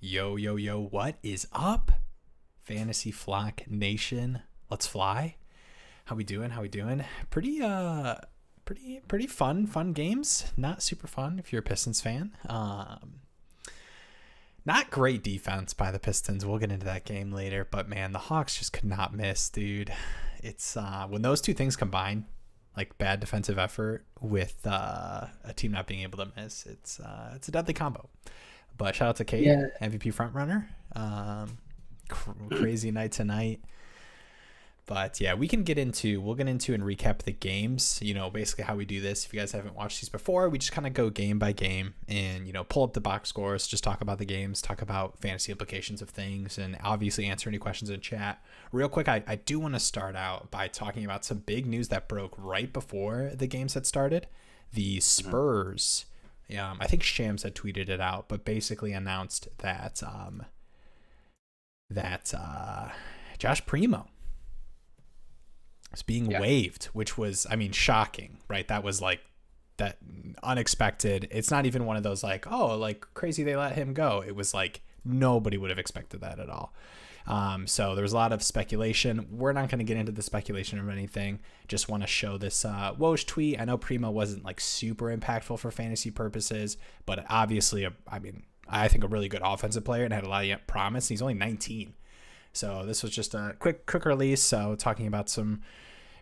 Yo, yo, yo, what is up? Fantasy Flock Nation. Let's fly. How we doing? Pretty fun games. Not super fun if you're a Pistons fan. Not great defense by the Pistons. We'll get into that game later, but man, the Hawks just could not miss, dude. It's when those two things combine, like bad defensive effort with a team not being able to miss, it's a deadly combo. But shout out to Kate, Yeah, MVP frontrunner. Crazy night tonight. But yeah, we'll get into and recap the games. You know, basically how we do this. If you guys haven't watched these before, we just kind of go game by game and, you know, pull up the box scores, just talk about the games, talk about fantasy implications of things, and obviously answer any questions in chat. Real quick, I do want to start out by talking about some big news that broke right before the games had started. The Spurs, I think Shams had tweeted it out, but basically announced that Josh Primo is being waived, which was, I mean, shocking, right? That was like that unexpected. It's not even one of those like, oh, like crazy they let him go. It was like nobody would have expected that at all. So there was a lot of speculation. We're not going to get into the speculation of anything. Just want to show this Woj tweet. I know Primo wasn't like super impactful for fantasy purposes, but obviously, I think a really good offensive player and had a lot of promise. He's only 19. So this was just a quick release. So talking about some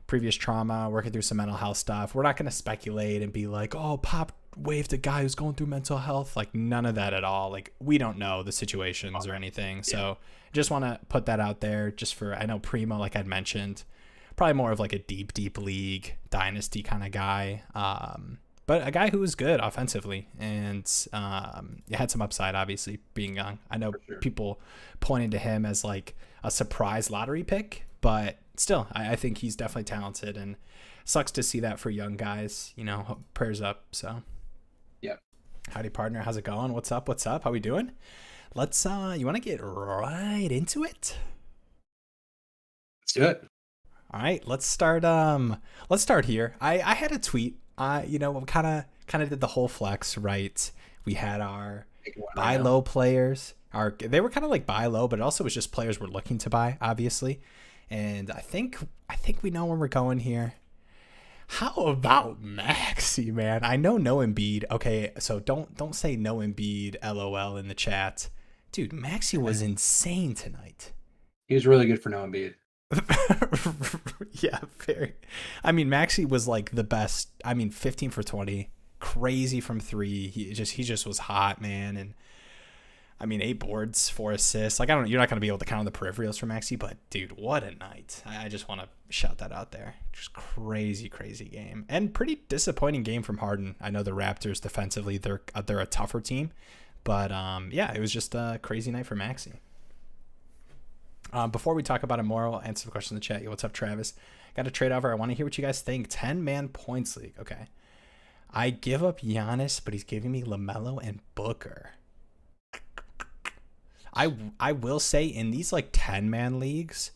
previous trauma, working through some mental health stuff. We're not going to speculate and be like, oh, Pop waived a guy who's going through mental health. Like none of that at all. Like we don't know the situations or anything. So just want to put that out there just for, I know Primo, like I'd mentioned, probably more of like a deep league dynasty kind of guy. But a guy who was good offensively and had some upside, obviously, being young. I know people pointed to him as like a surprise lottery pick, but still, I think he's definitely talented and sucks to see that for young guys. You know, prayers up. So, yeah. Howdy, partner. How's it going? What's up? How we doing? Let's, you want to get right into it? Let's do it. All right, let's start here. I had a tweet. Kind of did the whole flex, right? We had our buy low players. They were kind of like buy low, but it also was just players we're looking to buy, obviously. And I think we know where we're going here. How about Maxey, man? I know no Embiid. Okay, so don't say no Embiid, LOL in the chat. Dude, Maxey was insane tonight. He was really good for no Embiid. Yeah, very. I mean, Maxey was like the best. I mean, 15 for 20, crazy from three. He just was hot, man. And I mean, 8 boards, 4 assists. Like you're not gonna be able to count on the peripherals for Maxey, but dude, what a night! I just want to shout that out there. Just crazy game, and pretty disappointing game from Harden. I know the Raptors defensively, they're a tougher team, but it was just a crazy night for Maxey. Before we talk about it more, I'll answer the question in the chat. Yo, what's up, Travis? Got a trade offer. I want to hear what you guys think. 10-man points league. Okay. I give up Giannis, but he's giving me LaMelo and Booker. I will say in these like 10-man leagues,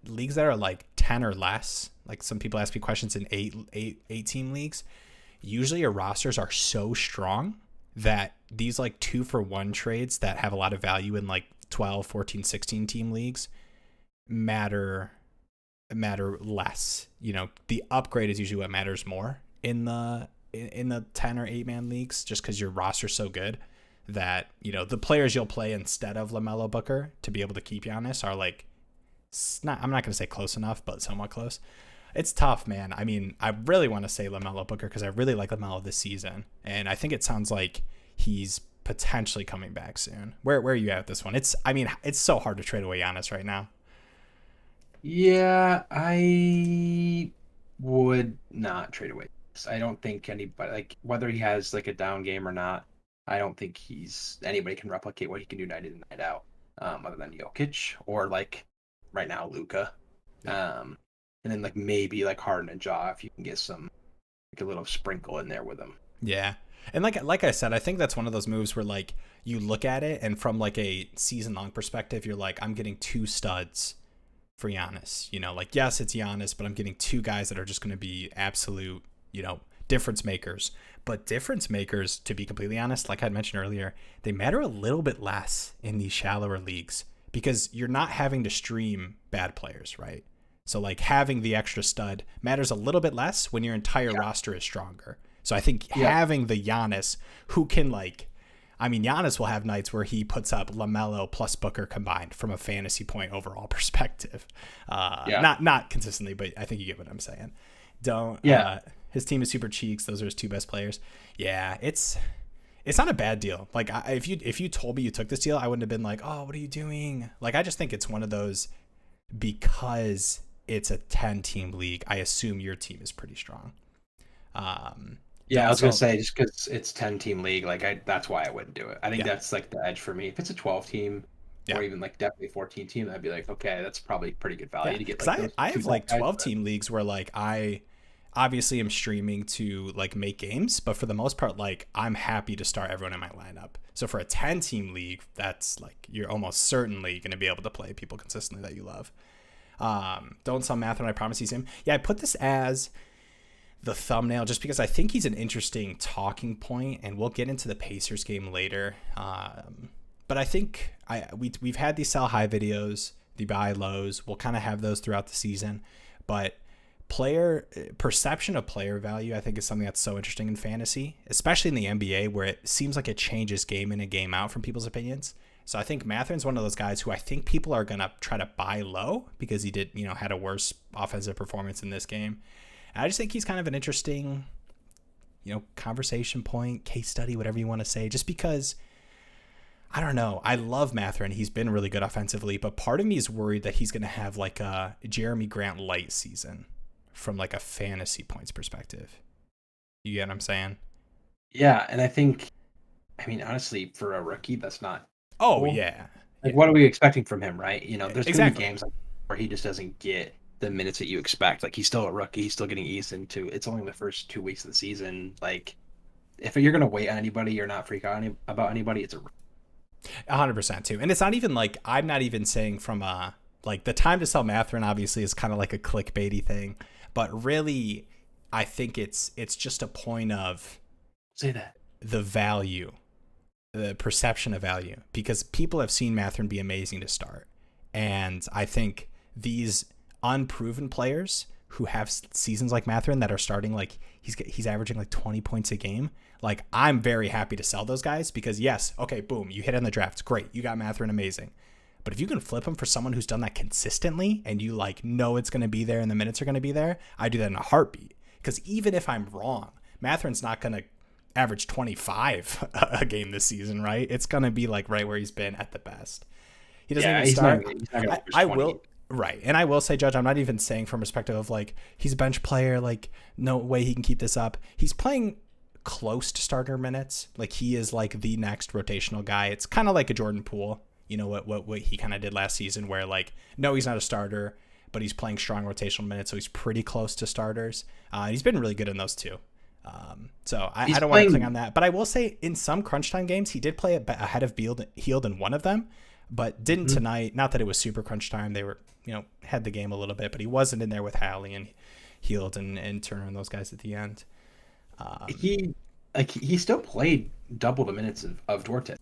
leagues that are like 10 or less, like some people ask me questions in 8 team leagues, usually your rosters are so strong that these like 2-for-1 trades that have a lot of value in like 12, 14, 16 team leagues matter less. You know, the upgrade is usually what matters more in the 10 or 8-man leagues, just because your roster's so good that, you know, the players you'll play instead of LaMelo Booker to be able to keep Giannis are like, I'm not going to say close enough, but somewhat close. It's tough, man. I mean, I really want to say LaMelo Booker because I really like LaMelo this season, and I think it sounds like he's potentially coming back soon. Where are you at with this one? It's so hard to trade away Giannis right now. Yeah, I would not trade away. I don't think anybody, like whether he has like a down game or not, I don't think anybody can replicate what he can do night in and night out, other than Jokic or like right now Luka, and then like maybe like Harden and Ja if you can get some like a little sprinkle in there with them. Yeah. And like I said, I think that's one of those moves where like you look at it and from like a season long perspective, you're like, I'm getting 2 studs for Giannis. You know, like, yes, it's Giannis, but I'm getting 2 guys that are just going to be absolute, you know, difference makers. But difference makers, to be completely honest, like I had mentioned earlier, they matter a little bit less in these shallower leagues because you're not having to stream bad players, right? So like having the extra stud matters a little bit less when your entire roster is stronger. So I think having the Giannis who can Giannis will have nights where he puts up LaMelo plus Booker combined from a fantasy point overall perspective. Not consistently, but I think you get what I'm saying. His team is super cheeks. Those are his two best players. Yeah, it's not a bad deal. Like if you told me you took this deal, I wouldn't have been like, oh, what are you doing? Like I just think it's one of those, because it's a 10-team league, I assume your team is pretty strong. I was gonna say, just because it's 10-team league, like that's why I wouldn't do it. I think that's like the edge for me. If it's a 12-team or even like definitely 14-team, I'd be like, okay, that's probably pretty good value to get. Like I have like 12-team leagues where like I obviously am streaming to like make games, but for the most part, like I'm happy to start everyone in my lineup. So for a 10-team league, that's like you're almost certainly going to be able to play people consistently that you love. Don't sell Mathurin, I promise he's him. Yeah, I put this as the thumbnail just because I think he's an interesting talking point, and we'll get into the Pacers game later. But I think we've had these sell high videos, the buy lows. We'll kind of have those throughout the season, but perception of player value, I think, is something that's so interesting in fantasy, especially in the NBA, where it seems like it changes game in and game out from people's opinions. So I think Mathurin's one of those guys who I think people are going to try to buy low because he did, had a worse offensive performance in this game. And I just think he's kind of an interesting, conversation point, case study, whatever you want to say, just because, I don't know. I love Mathurin. He's been really good offensively, but part of me is worried that he's going to have like a Jeremy Grant light season from like a fantasy points perspective. You get what I'm saying? Yeah, and I think, honestly, for a rookie, that's not. Oh, cool. yeah. Like, what are we expecting from him, right? There's going to be games where he just doesn't get the minutes that you expect. Like, he's still a rookie. He's still getting eased into. It's only the first 2 weeks of the season. Like, if you're going to wait on anybody or not freak out about anybody, it's a 100% too. And it's not even like, I'm not even saying from like the time to sell Mathurin obviously is kind of like a clickbaity thing, but really I think it's just a point of the value, the perception of value, because people have seen Mathurin be amazing to start. And I think these unproven players who have seasons like Mathurin that are starting, like he's averaging like 20 points a game. Like, I'm very happy to sell those guys because yes, okay, boom, you hit on the draft. Great. You got Mathurin, amazing. But if you can flip him for someone who's done that consistently and you know it's going to be there and the minutes are going to be there, I do that in a heartbeat. Because even if I'm wrong, Mathurin's not going to average 25 a game this season, right? It's going to be like right where he's been at the best. He doesn't even start. I will. Right. And I will say, Judge, I'm not even saying from perspective of like, he's a bench player, like no way he can keep this up. He's playing close to starter minutes. Like he is like the next rotational guy. It's kind of like a Jordan Poole, what he kind of did last season where like, no, he's not a starter, but he's playing strong rotational minutes. So he's pretty close to starters. He's been really good in those too. So I don't want to cling on that, but I will say in some crunch time games, he did play ahead of Hield in one of them, but didn't tonight. Not that it was super crunch time. They were, had the game a little bit, but he wasn't in there with Halley and Hield and Turner and those guys at the end. He still played double the minutes of Duarte,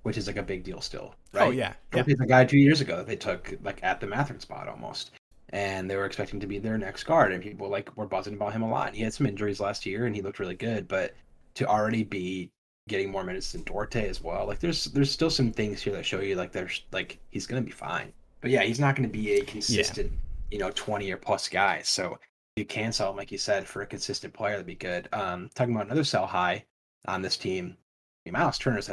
which is like a big deal still, right? Oh yeah. Duarte's a guy 2 years ago that they took like at the Mathurin spot almost, and they were expecting to be their next guard, and people were buzzing about him a lot. He had some injuries last year, and he looked really good, but to already be getting more minutes than Duarte as well, like there's still some things here that show you he's gonna be fine. But yeah, he's not going to be a consistent, 20 or plus guy. So you can sell him, like you said, for a consistent player, that'd be good. Talking about another sell high on this team, Miles Turner's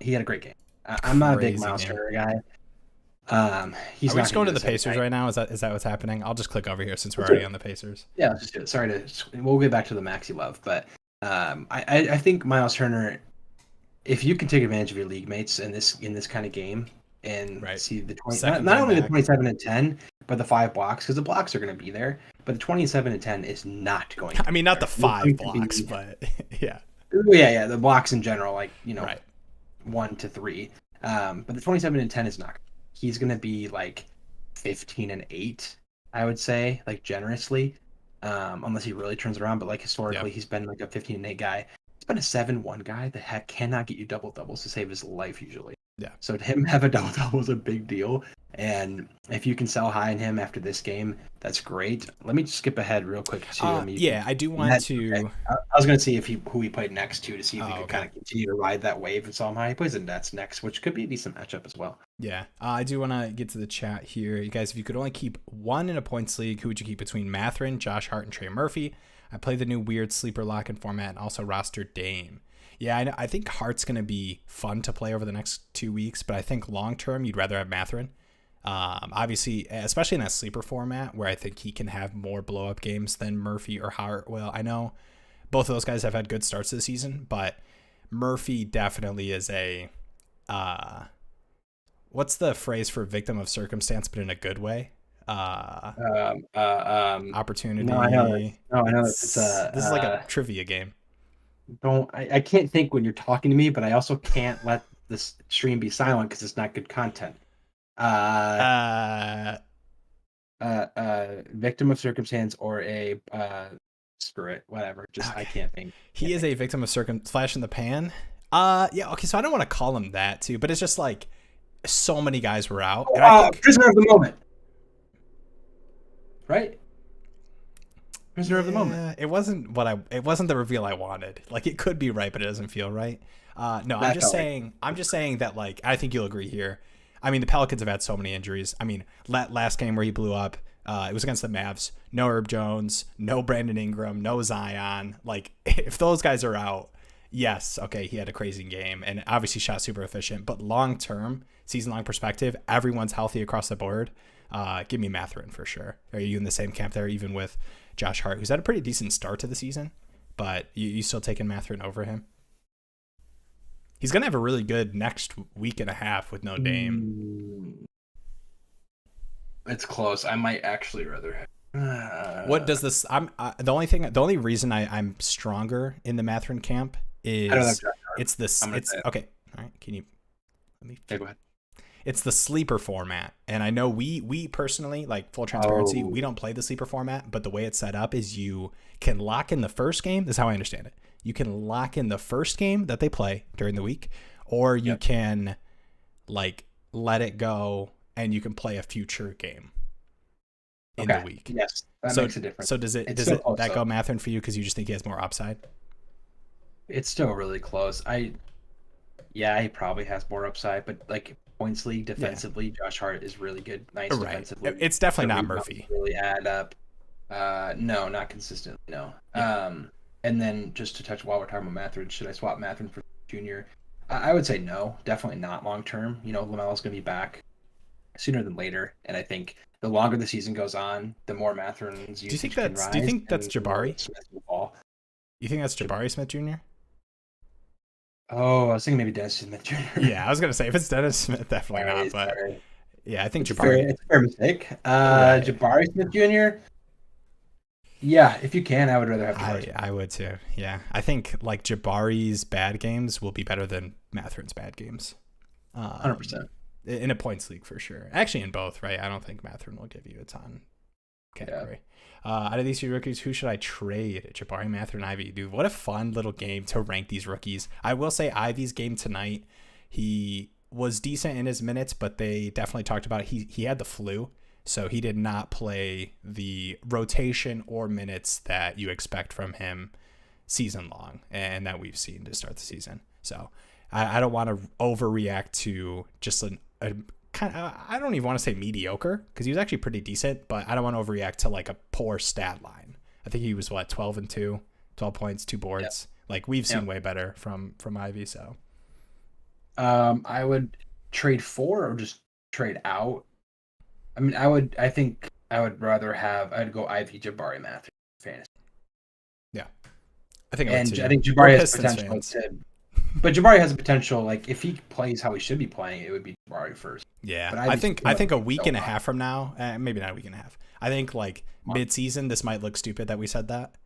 he had a great game. I'm not a big Miles Turner guy. He's Are we just going to the Pacers right now? Is that what's happening? I'll just click over here since we're already on the Pacers. Yeah, let's just do it. Sorry we'll get back to the Maxey love, but I think Miles Turner, if you can take advantage of your league mates in this kind of game, and see the 20, not only the 27 and 10, but the 5 blocks, because the blocks are going to be there, but the 27 and 10 is not going to be not there. The 5 blocks, but yeah. Yeah, the blocks in general, 1 to 3. But the 27 and 10 is not. He's going to be 15 and 8, I would say, generously. unless he really turns around. But like historically, he's been like a 15-8 guy. He's been a 7-1 guy that cannot get you double doubles to save his life usually. Yeah. So to him have a double double is a big deal. And if you can sell high in him after this game, that's great. Let me just skip ahead real quick to I do want to. Okay. I was going to see who he played next to see if he could kind of continue to ride that wave and sell him high. He plays the Nets next, which could be a decent matchup as well. Yeah, I do want to get to the chat here, you guys. If you could only keep one in a points league, who would you keep between Mathurin, Josh Hart, and Trey Murphy? I play the new weird sleeper lock-in format and also roster Dame. Yeah, I think Hart's going to be fun to play over the next 2 weeks, but I think long-term you'd rather have Mathurin. Obviously, especially in that sleeper format where I think he can have more blow-up games than Murphy or Hart will. I know both of those guys have had good starts this season, but Murphy definitely is a... what's the phrase for victim of circumstance, but in a good way? Opportunity. No, I know. This is like a trivia game. I can't think when you're talking to me, but I also can't let this stream be silent because it's not good content. Victim of circumstance or a screw it, whatever. Just okay. I can't think. He is a victim of flash in the pan. Yeah, okay, so I don't want to call him that too, but it's just like so many guys were out. Prisoner of the moment. Right? Prisoner of the moment. It wasn't the reveal I wanted. Like it could be right, but it doesn't feel right. No, I'm just saying that like I think you'll agree here. I mean, the Pelicans have had so many injuries. I mean, last game where he blew up, it was against the Mavs. No Herb Jones, no Brandon Ingram, no Zion. Like if those guys are out, yes, okay, he had a crazy game and obviously shot super efficient, but long term, season long perspective, everyone's healthy across the board. Give me Mathurin for sure. Are you in the same camp there, even with Josh Hart, who's had a pretty decent start to the season, but you still taking Mathurin over him? He's going to have a really good next week and a half with no Dame. It's close. I might actually rather have... What does this... the only reason I'm stronger in the Mathurin camp is... I don't have Josh Hart. It's this... Okay. All right. Can you... Let me... Okay, go ahead. It's the sleeper format. And I know we personally, like full transparency, we don't play the sleeper format, but the way it's set up is you can lock in the first game. This is how I understand it. You can lock in the first game that they play during the week, or you can like let it go and you can play a future game in the week. Yes, that makes a difference. So does that go Mathurin for you because you just think he has more upside? It's still really close. He probably has more upside, but like points league defensively, Josh Hart is really good. Nice defensively. It's definitely not Murphy. Really add up. No, not consistently. No. Yeah. And then just to touch while we're talking about Mathurin, should I swap Mathurin for Junior? I would say no, definitely not long term. You know, LaMelo's going to be back sooner than later, and I think the longer the season goes on, the more Mathurin's usage can rise. Do you think that's Jabari? You think that's Jabari Smith Jr.? Oh, I was thinking maybe Dennis Smith Jr. Yeah, I was going to say if it's Dennis Smith, definitely not. But yeah, I think Jabari. It's a fair mistake. Jabari Smith Jr. Yeah, if you can, I would rather have Jabari. I would too. Yeah, I think like Jabari's bad games will be better than Mathurin's bad games. 100%. In a points league for sure. Actually, in both, right? I don't think Mathurin will give you a ton category. Yeah. Out of these two rookies, who should I trade? Jabari, Mathurin, Ivy. Dude, what a fun little game to rank these rookies. I will say Ivy's game tonight, he was decent in his minutes, but they definitely talked about it. He had the flu. So he did not play the rotation or minutes that you expect from him season long and that we've seen to start the season. So I don't want to overreact to just a kind of, I don't even want to say mediocre because he was actually pretty decent, but I don't want to overreact to like a poor stat line. I think he was 12 and 2, 12 points, 2 boards. Yep. Like we've seen way better from Ivy. So I would trade for or just trade out. I mean, I'd rather I'd go Ivy, Jabari, Mathurin fantasy. Yeah, I think Jabari has potential but Jabari has a potential. Like if he plays how he should be playing, it would be Jabari first. Yeah, I think a week and a half from now, maybe not a week and a half. I think like mid-season, this might look stupid that we said that,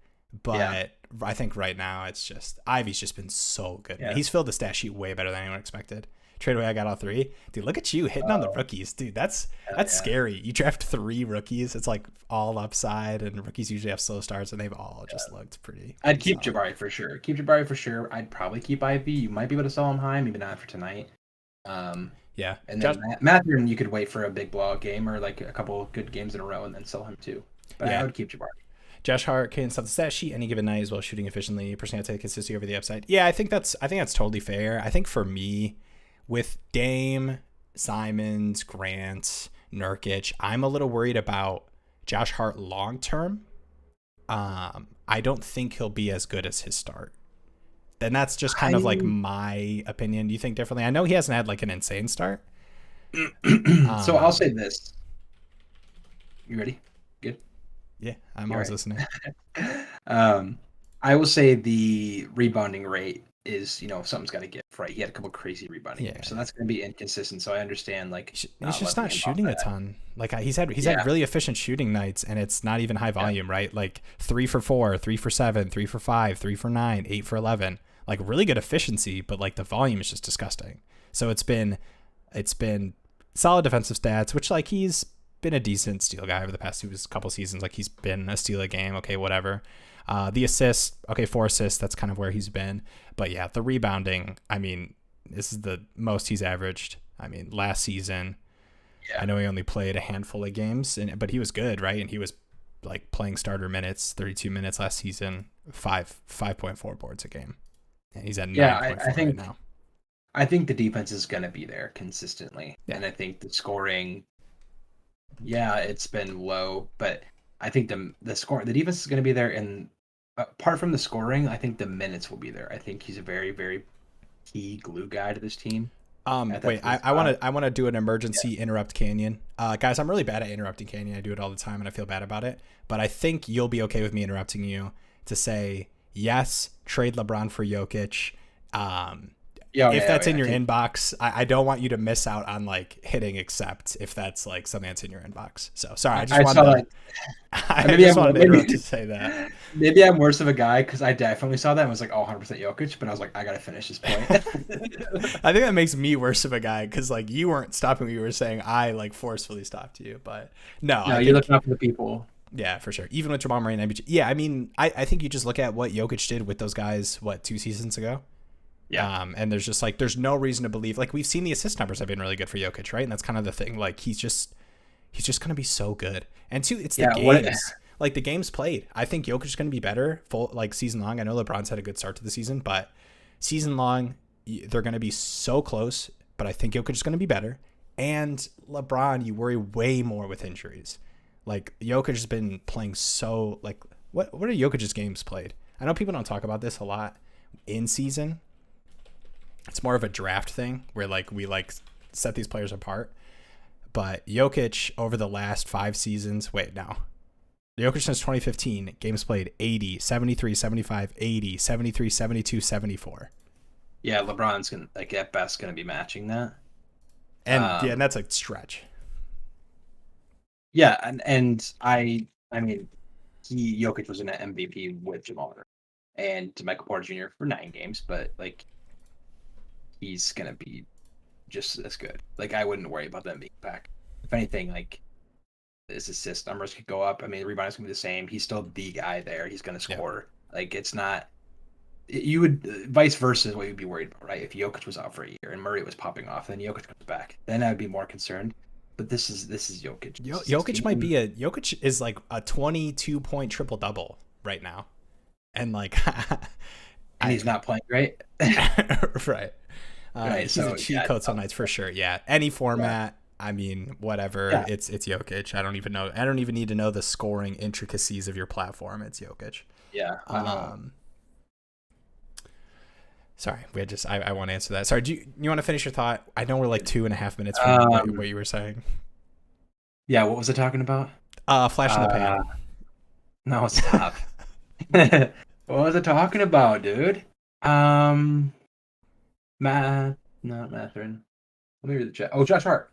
but I think right now it's just Ivy's just been so good. Yeah. He's filled the stat sheet way better than anyone expected. trade away. I got all 3. Dude, look at you hitting on the rookies, dude. That's scary. You draft 3 rookies. It's like all upside, and rookies usually have slow starts, and they've all just looked pretty. I'd keep solid. Jabari for sure. Keep Jabari for sure. I'd probably keep Ivy. You might be able to sell him high, maybe not for tonight. Yeah, and then Mathurin, you could wait for a big blowout game or like a couple good games in a row and then sell him too. But I would keep Jabari. Josh Hart can stuff the stat sheet any given night as well, shooting efficiently. Personally, I'd take consistency over the upside. Yeah, I think that's totally fair. I think for me, with Dame, Simons, Grant, Nurkic, I'm a little worried about Josh Hart long term. I don't think he'll be as good as his start. Then that's just kind of like my opinion. Do you think differently? I know he hasn't had like an insane start. So I'll say this. You ready? Good. Yeah, I'm always listening. I will say the rebounding rate is, something's got to give, right? He had a couple crazy rebounding games, so that's going to be inconsistent. So I understand, like, he's just not shooting a ton. Like he's had really efficient shooting nights, and it's not even high volume, right? Like 3 for 4, 3 for 7, 3 for 5, 3 for 9, 8 for 11. Like really good efficiency, but like the volume is just disgusting. So it's been solid defensive stats, which like he's been a decent steal guy over the past couple seasons. Like he's been a steal a game, okay, whatever. The assists, okay, 4 assists, that's kind of where he's been. But yeah, the rebounding, I mean, this is the most he's averaged. I mean, last season, I know he only played a handful of games, but he was good, right? And he was like playing starter minutes, 32 minutes last season, 5.4 boards a game. And he's at 9.4 right now. I think the defense is going to be there consistently. Yeah. And I think the scoring, it's been low, but I think the defense is going to be there. And apart from the scoring, I think the minutes will be there. I think he's a very, very key glue guy to this team. Wait, I want to do an emergency interrupt Canyon. Guys, I'm really bad at interrupting Canyon. I do it all the time and I feel bad about it. But I think you'll be okay with me interrupting you to say, yes, trade LeBron for Jokic. If that's in your inbox, I don't want you to miss out on like hitting accept if that's like something that's in your inbox. So sorry, I just wanted to say that. Maybe I'm worse of a guy because I definitely saw that and was like, 100% Jokic, but I was like, I got to finish this point. I think that makes me worse of a guy because like you weren't stopping me. You were saying I like forcefully stopped you, but no, you're looking out for the people. Yeah, for sure. Even with Jamal Murray and MPJ. Yeah, I mean, I think you just look at what Jokic did with those guys, 2 seasons ago? Yeah. And there's just like, there's no reason to believe, like we've seen the assist numbers have been really good for Jokic, right? And that's kind of the thing. Like he's just going to be so good. And 2, it's the games. Like the games played. I think Jokic is going to be better full like season long. I know LeBron's had a good start to the season, but season long, they're going to be so close, but I think Jokic is going to be better. And LeBron, you worry way more with injuries. Like Jokic has been playing so like what are Jokic's games played? I know people don't talk about this a lot in season. It's more of a draft thing where like we like set these players apart. But Jokic over the last 5 seasons, Jokic since 2015, games played 80, 73, 75, 80, 73, 72, 74. Yeah, LeBron's gonna like at best gonna be matching that. And and that's a stretch. Yeah, and I mean, Jokic was an MVP with Jamal Murray and Michael Porter Jr. for 9 games, but like he's gonna be just as good. Like I wouldn't worry about them being back. If anything, like his assist numbers could go up. I mean, the rebounding's gonna be the same. He's still the guy there. He's gonna score. Yeah. Like it's not. You would vice versa is what you'd be worried about, right? If Jokic was out for a year and Murray was popping off, then Jokic comes back, then I'd be more concerned. But this is Jokic. Jokic is like a 22-point triple double right now, and like, and he's not playing great, right? He's a cheat code some nights for sure. Yeah, any format. I mean, whatever. Yeah. It's Jokic. I don't even know. I don't even need to know the scoring intricacies of your platform. It's Jokic. Yeah. Sorry, I want to answer that. Sorry, do you want to finish your thought? I know we're like 2.5 minutes from what you were saying. Yeah, what was I talking about? Flash in the pan. No, stop. What was I talking about, dude? Not Mathurin. Let me read the chat. Oh, Josh Hart.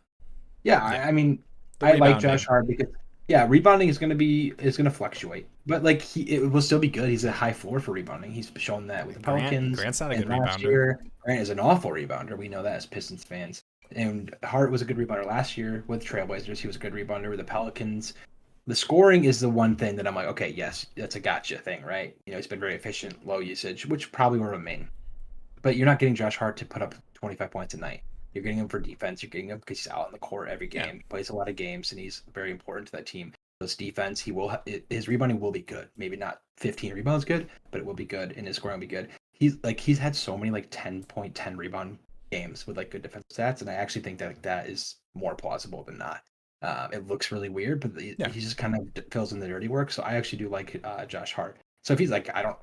Yeah. I mean, I like Josh Hart because Yeah, rebounding is gonna fluctuate, but like it will still be good. He's a high floor for rebounding. He's shown that with the Pelicans Grant's not a and good last rebounder. year. Grant is an awful rebounder. We know that as Pistons fans. And Hart was a good rebounder last year with Trailblazers. He was a good rebounder with the Pelicans. The scoring is the one thing that I'm like, okay, yes, that's a gotcha thing, right? He's been very efficient, low usage, which probably will remain. But you're not getting Josh Hart to put up 25 points a night. You're getting him for defense. You're getting him because he's out on the court every Yeah. game. He plays a lot of games, and he's very important to that team. This defense, his rebounding will be good. Maybe not 15 rebounds good, but it will be good, and his scoring will be good. He's had so many like 10.10 rebound games with like good defensive stats, and I actually think that that is more plausible than not. It looks really weird, but he just kind of fills in the dirty work. So I actually do like Josh Hart. So if he's like, I don't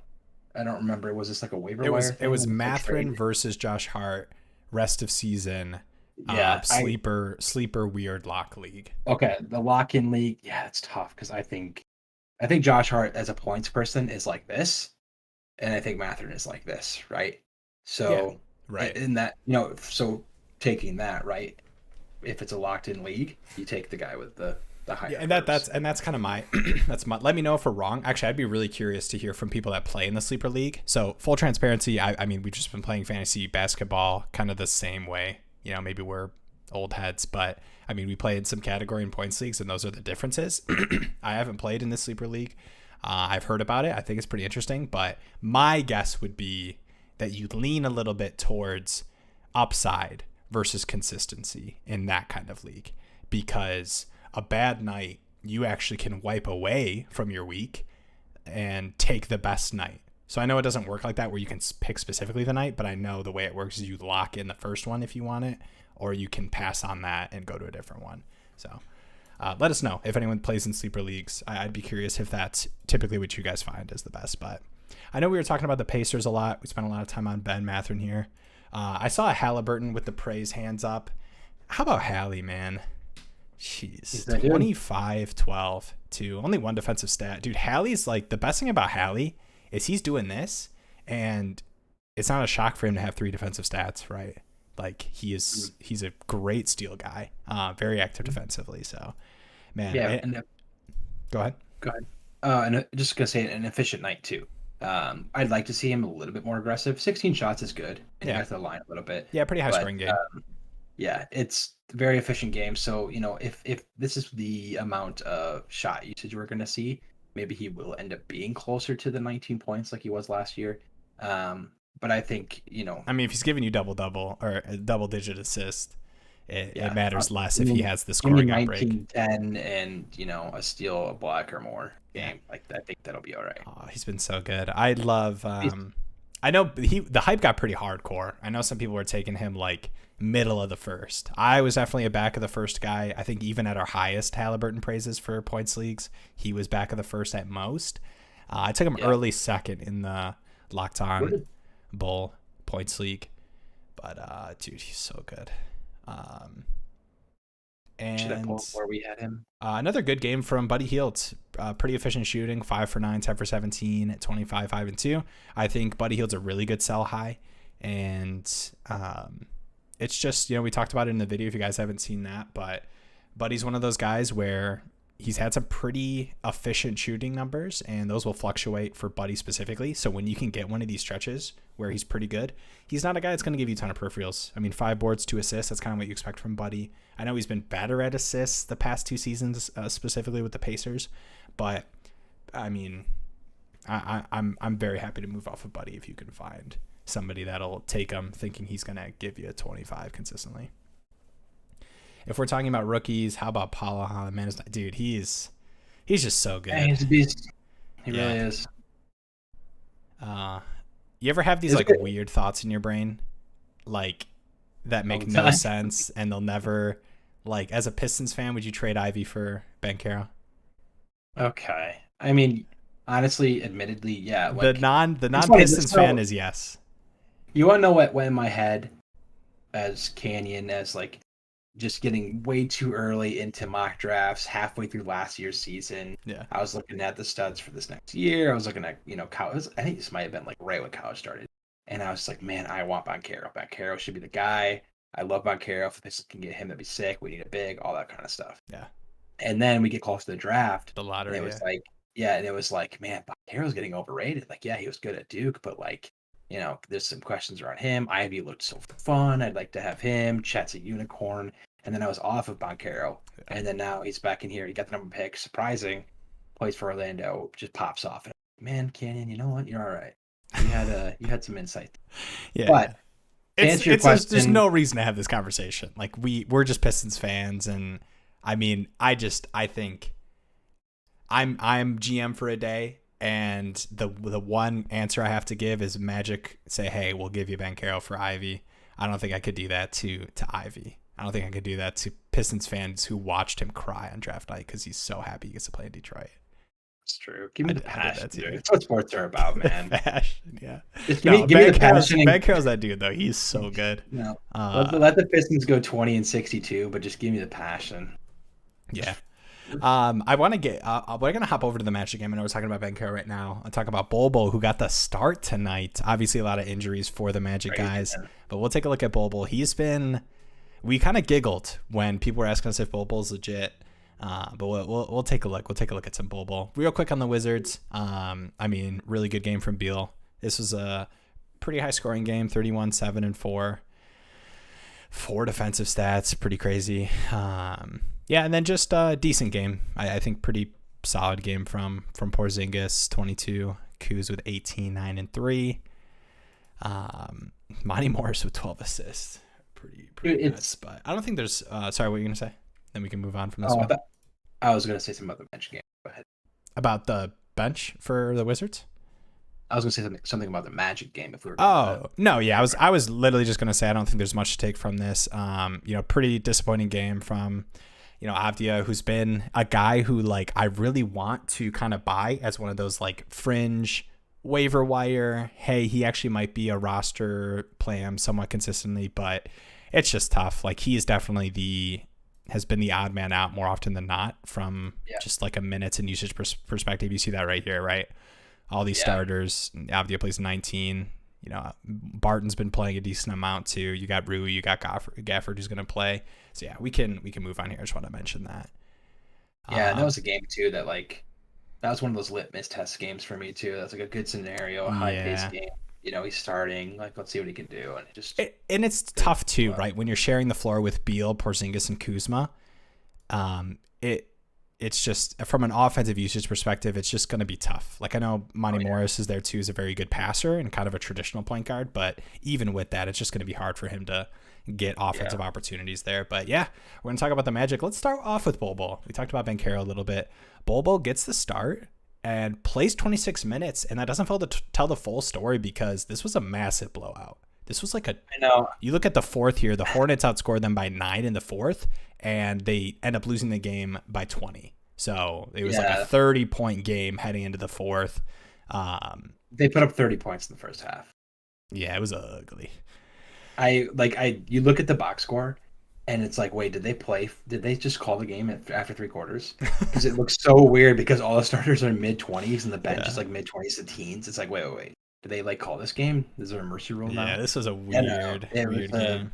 remember. Was this like a waiver wire thing? It was Mathurin versus Josh Hart, rest of season, Yeah, sleeper weird lock league. okay. The lock-in league, yeah, it's tough because I think Josh Hart as a points person is like this, and I think Mathurin is like this, right? Yeah, So right. in that, so taking that, right? If it's a locked-in league, you take the guy with the higher. Yeah, and that's kind of my that's my. Let me know if we're wrong. Actually, I'd be really curious to hear from people that play in the sleeper league. So full transparency, I mean we've just been playing fantasy basketball kind of the same way. Maybe we're old heads, but I mean we play in some category and points leagues, and those are the differences. I haven't played in this sleeper league. I've heard about it. I think it's pretty interesting, but my guess would be that you lean a little bit towards upside versus consistency in that kind of league, because a bad night you actually can wipe away from your week and take the best night. So I know it doesn't work like that where you can pick specifically the night, but I know the way it works is you lock in the first one if you want it, or you can pass on that and go to a different one. So let us know if anyone plays in sleeper leagues. I'd be curious if that's typically what you guys find is the best. But I know we were talking about the Pacers a lot. We spent a lot of time on Ben Mathurin here. I saw a Halliburton with the praise hands up. How about Hallie, man? Jeez, 25, 12, 2. Only one defensive stat. Dude, Hallie's like, the best thing about Hallie is he's doing this, and it's not a shock for him to have 3 defensive stats, right? Like, he's a great steal guy, very active defensively. So, man. Yeah, go ahead. Go ahead. And just gonna say an efficient night too. I'd like to see him a little bit more aggressive. 16 shots is good. And Yeah. you got the line a little bit. Yeah, pretty high scoring game. Yeah, it's a very efficient game. So, if this is the amount of shot usage we're going to see, maybe he will end up being closer to the 19 points like he was last year. But I think, I mean, if he's giving you double-double or a double-digit assist, it matters less if he has the scoring outbreak. 19, 10, and, a steal, a block or more game. Like, I think that'll be all right. Oh, he's been so good. I love I know the hype got pretty hardcore. I know some people were taking him like middle of the first. I was definitely a back of the first guy. I think even at our highest Halliburton praises for points leagues, he was back of the first at most. I took him early second in the Locked On Bull points league. But dude, he's so good. And should I pull up where we had him? Another good game from Buddy Hield. Pretty efficient shooting, 5 for 9, 10 for 17, at 25, 5 and 2. I think Buddy Hield's a really good sell high, and it's just, we talked about it in the video if you guys haven't seen that, but Buddy's one of those guys where he's had some pretty efficient shooting numbers, and those will fluctuate for Buddy specifically. So when you can get one of these stretches where he's pretty good, he's not a guy that's going to give you a ton of peripherals. I mean, 5 boards, 2 assists, that's kind of what you expect from Buddy. I know he's been better at assists the past 2 seasons, specifically with the Pacers, but I mean, I'm very happy to move off of Buddy if you can find somebody that'll take him thinking he's going to give you a 25 consistently. If we're talking about rookies, how about Paula? Man, dude, he's just so good. Yeah, he's a beast. He really is. You ever have these weird thoughts in your brain, like that make no sense, and they'll never, like, as a Pistons fan, would you trade Ivy for Banchero? Okay, I mean, honestly, admittedly, yeah. Like, the non Pistons fan is yes. You want to know what went in my head as Canyon, as like just getting way too early into mock drafts halfway through last year's season. Yeah. I was looking at the studs for this next year. I was looking at, college. I think this might have been like right when college started. And I was like, man, I want Banchero. Banchero should be the guy. I love Banchero. If this can get him, that'd be sick. We need a big, all that kind of stuff. Yeah. And then we get close to the draft, The and lottery. it was like, and it was like, man, Banchero's getting overrated. Like, yeah, he was good at Duke, but like, there's some questions around him. Ivy looked so fun. I'd like to have him. Chet's a unicorn. And then I was off of Banchero. And then now he's back in here. He got the number pick. Surprising. Plays for Orlando. Just pops off. And man, Canyon, you know what? You're all right. You had some insight. Yeah. But to answer your question, there's no reason to have this conversation. Like we're just Pistons fans, and I mean, I think I'm GM for a day, and the one answer I have to give is Magic say, hey, we'll give you Banchero for Ivy. I don't think I could do that to Ivy. I don't think I could do that to Pistons fans who watched him cry on draft night because he's so happy he gets to play in Detroit. It's true. Give me the passion. That's what sports are about, man. Passion, yeah. Just give me the passion. Banchero's that dude, though. He's so good. No, let the Pistons go 20-62, but just give me the passion. Yeah. I want to get. We're gonna hop over to the Magic game. I know we're talking about Banchero right now. I'll talk about Bol who got the start tonight. Obviously, a lot of injuries for the Magic guys, but we'll take a look at Bol. He's been. We kind of giggled when people were asking us if Bol's legit. But we'll take a look. We'll take a look at some Bol. Real quick on the Wizards. I mean, really good game from Beal. This was a pretty high scoring game, 31, 7, and 4. 4 defensive stats, pretty crazy. Yeah, and then just a decent game. I think pretty solid game from Porzingis, 22. Kuz with 18, 9, and 3. Monty Morris with 12 assists. Pretty nice. But I don't think there's. Sorry, what were you gonna say? Then we can move on from this one. I was going to say something about the bench game. Go ahead. About the bench for the Wizards? I was going to say something about the Magic game if we were. No, yeah. I was literally just going to say I don't think there's much to take from this. Pretty disappointing game from, Avdia, who's been a guy who like I really want to kind of buy as one of those like fringe waiver wire. Hey, he actually might be a roster play him somewhat consistently, but it's just tough. Like he is definitely has been the odd man out more often than not from just like a minutes and usage perspective. You see that right here, right? All these starters. Avdia plays 19. Barton's been playing a decent amount too. You got Rui, you got Gafford who's going to play. So yeah, we can move on here. I just want to mention that. Yeah, that was a game too that was one of those litmus test games for me too. That's like a good scenario, a high-paced game. He's starting. Like, let's see what he can do, and it's tough too, right? When you're sharing the floor with Beal, Porzingis, and Kuzma, it's just from an offensive usage perspective, it's just going to be tough. Like I know Monty Morris is there too, is a very good passer and kind of a traditional point guard, but even with that, it's just going to be hard for him to get offensive opportunities there. But yeah, we're going to talk about the Magic. Let's start off with Bol. We talked about Banchero a little bit. Bol gets the start and plays 26 minutes, and that doesn't tell the full story because this was a massive blowout. This was like you look at the fourth here, the Hornets outscored them by 9 in the fourth, and they end up losing the game by 20. So it was like a 30-point game heading into the fourth. They put up 30 points in the first half. Yeah, it was ugly. You look at the box score, and it's like, wait, did they just call the game after 3 quarters? Because it looks so weird because all the starters are mid-20s and the bench is like mid-20s to teens. It's like, wait. Did they call this game? Is there a mercy rule now? Yeah, this was a weird game.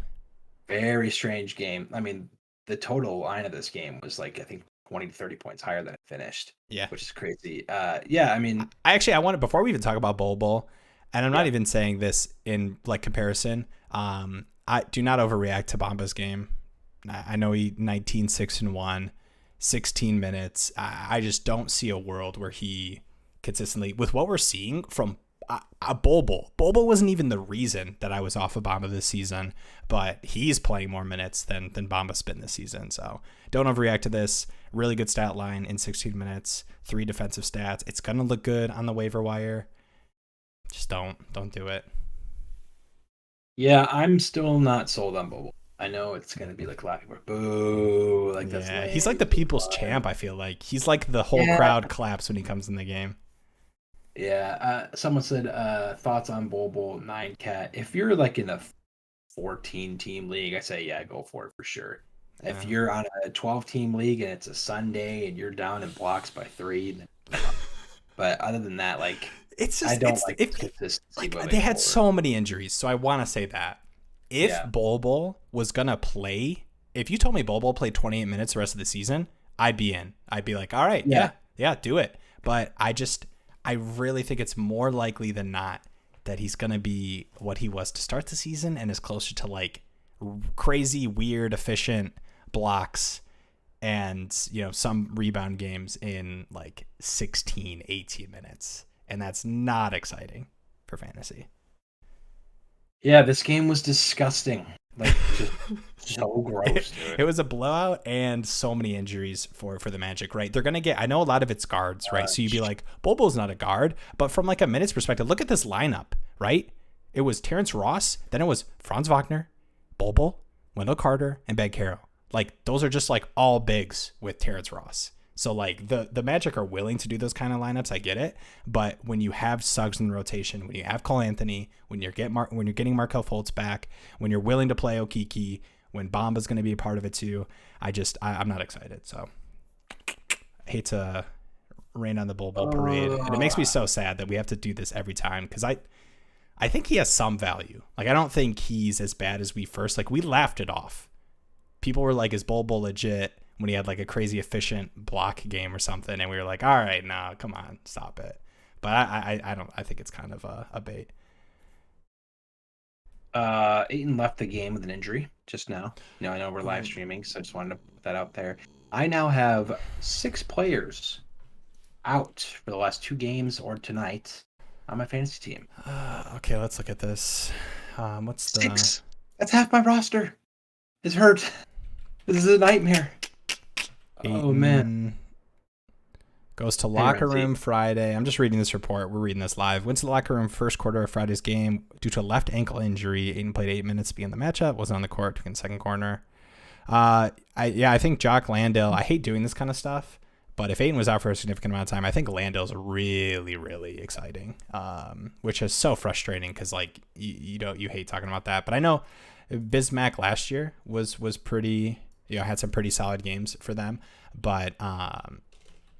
Very strange game. I mean, the total line of this game was like, I think 20 to 30 points higher than it finished. Yeah. Which is crazy. I mean, I wanted, before we even talk about Bol, and I'm not even saying this in like comparison, I do not overreact to Bamba's game. I know he 19, 6 and 1, 16 minutes. I just don't see a world where he consistently, with what we're seeing from Bol wasn't even the reason that I was off of Bamba this season, but he's playing more minutes than Bamba's been this season. So don't overreact to this. Really good stat line in 16 minutes, 3 defensive stats. It's going to look good on the waiver wire. Just don't do it. Yeah, I'm still not sold on Bol. I know it's going to be like laughing, boo. Like that's lame. He's like the people's champ, I feel like. He's like the whole crowd claps when he comes in the game. Yeah, someone said thoughts on Bol 9 cat. If you're like in a 14-team league, I say go for it for sure. Yeah. If you're on a 12-team league and it's a Sunday and you're down in blocks by 3, then but other than that, like it's just I don't like consistency. Like they had so many injuries, so I want to say that if Bol was gonna play, if you told me Bol played 28 minutes the rest of the season, I'd be in. I'd be like, all right, yeah, do it. But I really think it's more likely than not that he's going to be what he was to start the season and is closer to like crazy, weird, efficient blocks and, you know, some rebound games in like 16, 18 minutes. And that's not exciting for fantasy. Yeah, this game was disgusting. Like, just so gross, dude. It was a blowout and so many injuries for the Magic, right? They're going to get, I know a lot of it's guards, right? So you'd be like, Bobo's not a guard. But from like a minutes perspective, look at this lineup, right? It was Terrence Ross. Then it was Franz Wagner, Bobo, Wendell Carter, and Banchero. Like, those are just like all bigs with Terrence Ross. So like the Magic are willing to do those kind of lineups. I get it. But when you have Suggs in the rotation, when you have Cole Anthony, when you're getting Markelle Fultz back, when you're willing to play Okeke, when Bamba's going to be a part of it too, I'm not excited. So I hate to rain on the Bull parade. And it makes me so sad that we have to do this every time because I think he has some value. Like, I don't think he's as bad as we first, like, we laughed it off. People were like, is Bull legit? When he had like a crazy efficient block game or something, and we were like, all right, no, come on, stop it. But I think it's kind of a bait. Ayton left the game with an injury just now. You know, I know we're live streaming, so I just wanted to put that out there. I now have 6 players out for the last 2 games or tonight on my fantasy team. Okay, let's look at this. What's 6? That's half my roster. It's hurt. This is a nightmare. Ayton oh man. Goes to locker room Friday. I'm just reading this report. We're reading this live. Went to the locker room first quarter of Friday's game due to a left ankle injury. Ayton played 8 minutes to be in the matchup. Wasn't on the court. Took in second corner. I think Jock Landale. I hate doing this kind of stuff, but if Ayton was out for a significant amount of time, I think Landale's really, really exciting. Which is so frustrating because like you hate talking about that. But I know Bismack last year was pretty. You know, had some pretty solid games for them, but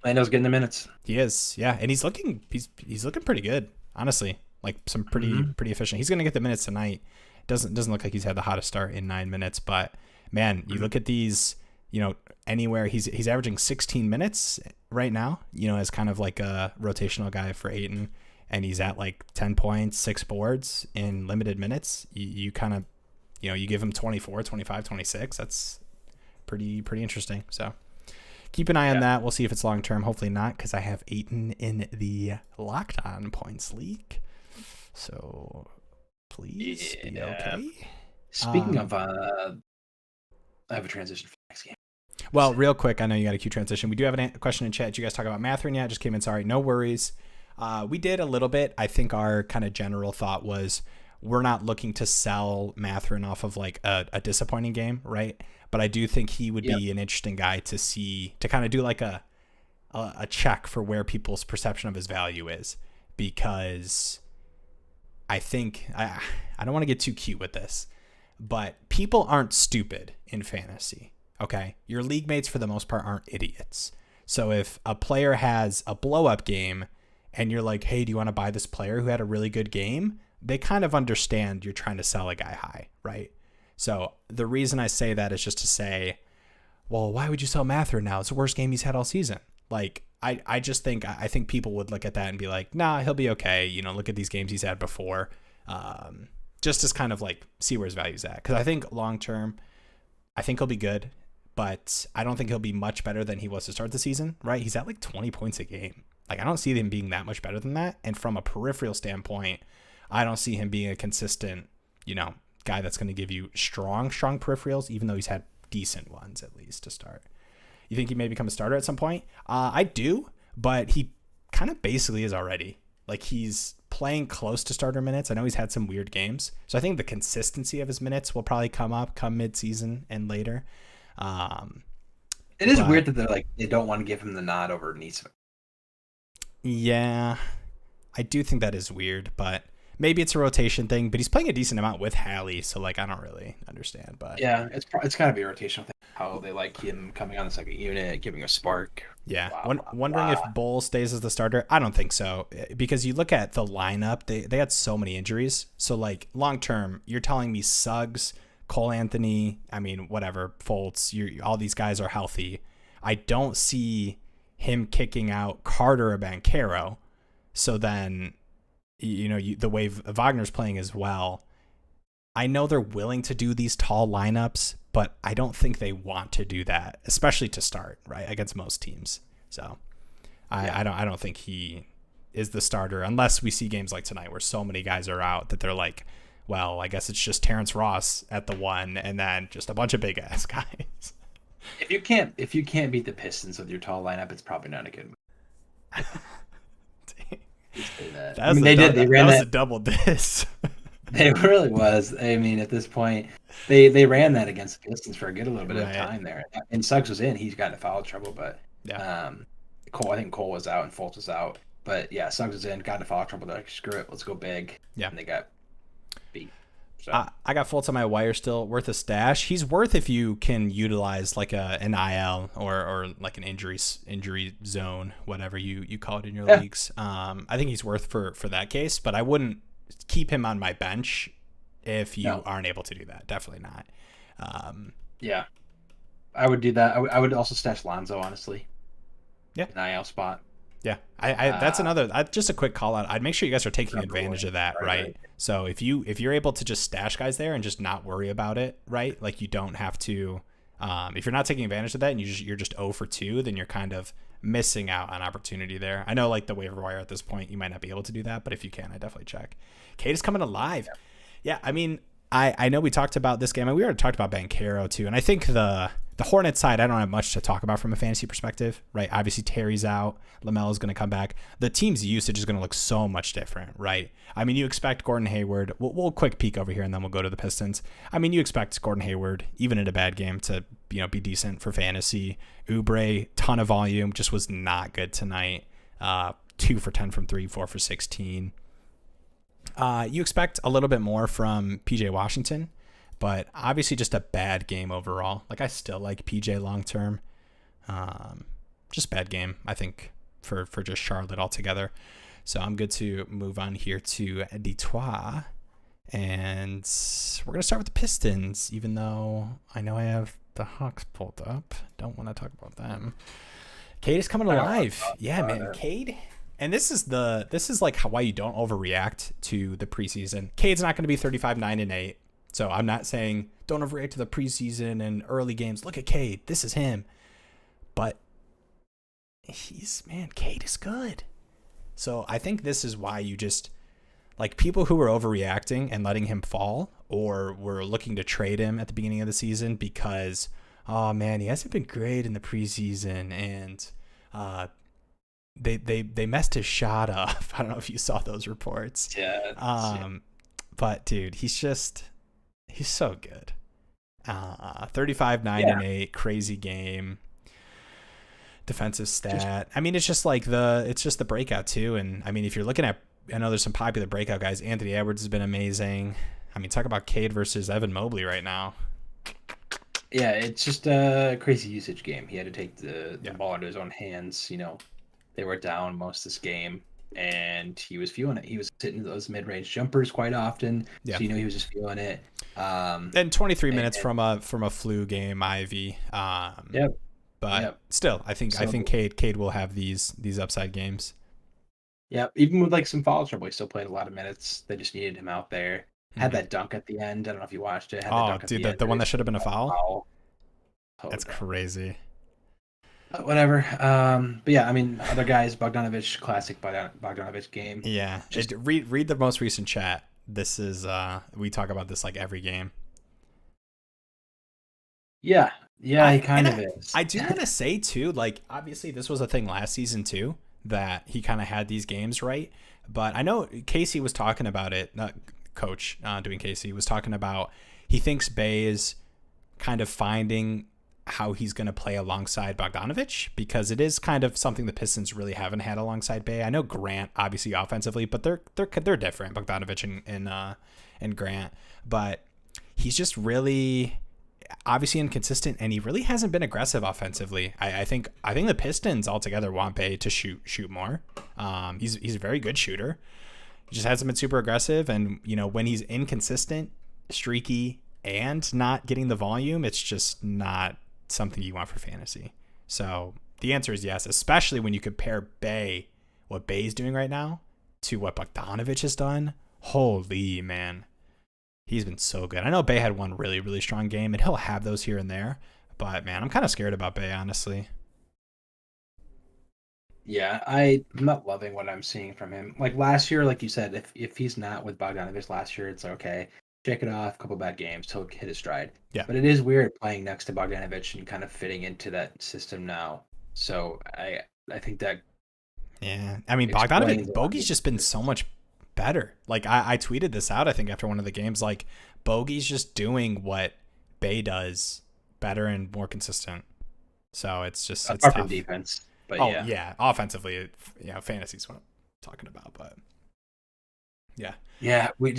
Lando's getting the minutes. He is, yeah, and he's looking pretty good, honestly. Like some pretty efficient. He's gonna get the minutes tonight. Doesn't look like he's had the hottest start in 9 minutes, but man, you look at these, you know, anywhere he's averaging 16 minutes right now. You know, as kind of like a rotational guy for Ayton, and he's at like 10 points, 6 boards in limited minutes. You kind of, you know, you give him 24, 25, 26. That's pretty interesting. So keep an eye on that. We'll see if it's long term. Hopefully not, because I have Ayton in the Locked On Points League. So please be okay. Speaking of, I have a transition for next game. Well, real quick, I know you got a cue transition. We do have a question in chat. Did you guys talk about Mathurin yet? Just came in. Sorry, no worries. We did a little bit. I think our kind of general thought was we're not looking to sell Mathurin off of like a disappointing game, right? But I do think he would be an interesting guy to see, to kind of do like a check for where people's perception of his value is, because I think I don't want to get too cute with this, but people aren't stupid in fantasy. Okay. Your league mates for the most part aren't idiots. So if a player has a blow up game and you're like, hey, do you want to buy this player who had a really good game? They kind of understand you're trying to sell a guy high, right? So the reason I say that is just to say, well, why would you sell Mathurin now? It's the worst game he's had all season. Like, I just think people would look at that and be like, nah, he'll be okay. You know, look at these games he's had before. Just as kind of like see where his value's at. Because I think long term, I think he'll be good, but I don't think he'll be much better than he was to start the season, right? He's at like 20 points a game. Like, I don't see him being that much better than that. And from a peripheral standpoint, I don't see him being a consistent, you know, guy that's going to give you strong peripherals, even though he's had decent ones at least to start. You think he may become a starter at some point? I do, but he kind of basically is already. Like, he's playing close to starter minutes. I know he's had some weird games, so I think the consistency of his minutes will probably come mid-season and later. It is weird that they don't want to give him the nod over Neesmith. Yeah, I do think that is weird, but maybe it's a rotation thing. But he's playing a decent amount with Hallie, so like I don't really understand. But yeah, it's gotta be a rotational thing. How they like him coming on the second unit, giving a spark. Yeah, wondering if Bull stays as the starter. I don't think so, because you look at the lineup, they had so many injuries. So like long term, you're telling me Suggs, Cole Anthony, I mean whatever, Fultz, all these guys are healthy. I don't see him kicking out Carter or Banchero. So then, the way Wagner's playing as well, I know they're willing to do these tall lineups, but I don't think they want to do that, especially to start, right, against most teams. So I don't think he is the starter unless we see games like tonight where so many guys are out that they're like, well, I guess it's just Terrence Ross at the 1 and then just a bunch of big ass guys. If you can't beat the Pistons with your tall lineup, it's probably not a good move. That was a double diss. It really was. I mean, at this point, they ran that against the Pistons for a little bit of time there. And Suggs was in. He's got into foul trouble, but I think Cole was out and Fultz was out. But yeah, Suggs was in, got into foul trouble. They're like, screw it, let's go big. Yeah. And they got beat. So I got Fultz on my wire still, worth a stash. He's worth if you can utilize like an IL or like an injury zone, whatever you call it in your leagues. I think he's worth for that case, but I wouldn't keep him on my bench if you aren't able to do that. Definitely not. I would do that. I would also stash Lonzo, honestly. Yeah. An IL spot. Yeah, I that's another. Just a quick call out. I'd make sure you guys are taking advantage of that, right? So if you're able to just stash guys there and just not worry about it, right? Like you don't have to. If you're not taking advantage of that and you're just 0 for 2, then you're kind of missing out on opportunity there. I know, like the waiver wire at this point, you might not be able to do that, but if you can, I definitely check. Cade is coming alive. Yeah, I mean, I know we talked about this game, and we already talked about Banchero too, and I think the Hornets side, I don't have much to talk about from a fantasy perspective, right? Obviously, Terry's out. LaMelo's going to come back. The team's usage is going to look so much different, right? I mean, you expect Gordon Hayward. We'll quick peek over here, and then we'll go to the Pistons. I mean, you expect Gordon Hayward, even in a bad game, to be decent for fantasy. Oubre, ton of volume, just was not good tonight. 2 for 10 from 3, 4 for 16. You expect a little bit more from PJ Washington, but obviously just a bad game overall. Like, I still like PJ long term. Just bad game, I think, for just Charlotte altogether. So I'm good to move on here to Detroit. And we're going to start with the Pistons, even though I know I have the Hawks pulled up. Don't want to talk about them. Cade is coming alive. Yeah, man. Cade. And this is like why you don't overreact to the preseason. Cade's not going to be 35, 9, and 8. So I'm not saying don't overreact to the preseason and early games. Look at Cade. This is him. But Cade is good. So I think this is why you just, like, people who were overreacting and letting him fall or were looking to trade him at the beginning of the season because, oh man, he hasn't been great in the preseason and they messed his shot up. I don't know if you saw those reports. Yeah. But dude, he's so good. 35, 9, and 8, crazy game. Defensive stat. I mean, it's just the breakout too. And I mean, if you're looking at, I know there's some popular breakout guys. Anthony Edwards has been amazing. I mean, talk about Cade versus Evan Mobley right now. Yeah, it's just a crazy usage game. He had to take the ball into his own hands. They were down most of this game, and he was feeling it. He was hitting those mid-range jumpers quite often, so he was just feeling it. And 23 minutes from a flu game, Ivy. But still, I think Cade will have these upside games. Yeah, even with like some foul trouble, he still played a lot of minutes. They just needed him out there. Had that dunk at the end. I don't know if you watched it. The one that should have been a foul? That's crazy. Whatever. But yeah, I mean, other guys, Bogdanovich, classic Bogdanovich game. Yeah. Read the most recent chat. This is we talk about this like every game. Yeah, he kind of is. I do want to say too, like, obviously this was a thing last season too, that he kind of had these games right. But I know Casey was talking about it. Coach doing Casey was talking about he thinks Bey is kind of finding how he's going to play alongside Bogdanovich, because it is kind of something the Pistons really haven't had alongside Bey. I know Grant obviously offensively, but they're different, Bogdanovich and Grant, but he's just really obviously inconsistent, and he really hasn't been aggressive offensively. I think the Pistons altogether want Bey to shoot more. He's a very good shooter. He just hasn't been super aggressive, and when he's inconsistent, streaky, and not getting the volume, it's just not something you want for fantasy. So the answer is yes, especially when you compare what Bay's doing right now, to what Bogdanovic has done. Holy man. He's been so good. I know Bay had one really, really strong game, and he'll have those here and there. But, man, I'm kind of scared about Bay, honestly. Yeah, I'm not loving what I'm seeing from him. Like last year, like you said, if he's not with Bogdanovic last year, it's okay. Shake it off, a couple bad games, he'll hit his stride. Yeah. But it is weird playing next to Bogdanovic and kind of fitting into that system now. So I think that. Yeah, I mean, Bogey's just been so much better. Like, I tweeted this out, I think, after one of the games. Like, Bogey's just doing what Bay does better and more consistent. So it's just it's tough. Defense. But yeah. Offensively, fantasy's what I'm talking about. But yeah, we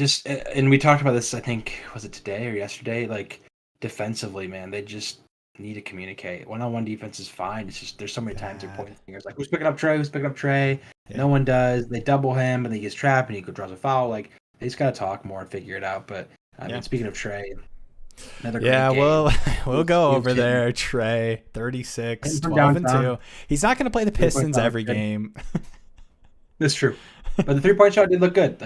talked about this. I think was it today or yesterday? Like defensively, man, they just need to communicate. One-on-one defense is fine. It's just there's so many times they're pointing fingers like who's picking up Trey? Who's picking up Trey? Yeah. No one does. They double him, and then he gets trapped, and he draws a foul. Like they just got to talk more and figure it out. But I mean, speaking of Trey. We'll go over there. Trey, 36, 12 and 2. He's not going to play the Pistons every game. That's true. But the 3-point shot did look good.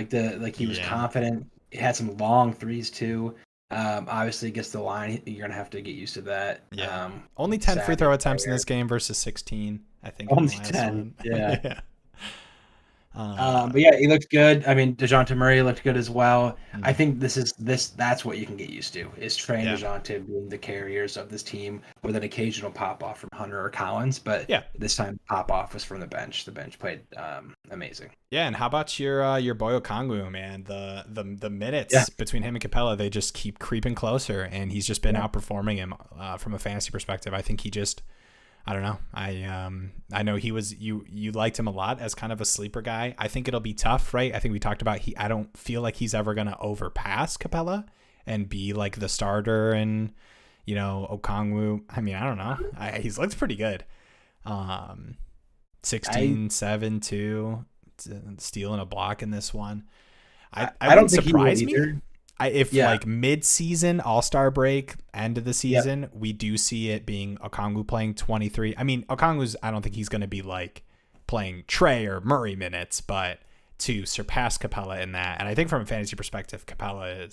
He was confident. He had some long threes too. Obviously gets the line. You're going to have to get used to that. Yeah. Only 10 free throw attempts in this game versus 16, I think. Only 10. Yeah. But yeah, he looked good. I mean, DeJounte Murray looked good as well. Mm-hmm. I think that's what you can get used to is Trey and DeJounte being the carriers of this team with an occasional pop off from Hunter or Collins. But this time pop off was from the bench. The bench played amazing. Yeah, and how about your boy Okongwu, man? The minutes between him and Capella, they just keep creeping closer, and he's just been outperforming him from a fantasy perspective. I think he just. I don't know. I know he was you liked him a lot as kind of a sleeper guy. I think it'll be tough, right? I think we talked about I don't feel like he's ever gonna overpass Capella and be like the starter and Okongwu. I mean, I don't know. He's looked pretty good. 16, 7, 2, stealing a block in this one. I don't surprise me. If like mid-season, All-Star break, end of the season, we do see it being Okongwu playing 23. I mean, Okongwu's, I don't think he's going to be like playing Trey or Murray minutes, but to surpass Capella in that. And I think from a fantasy perspective, Capella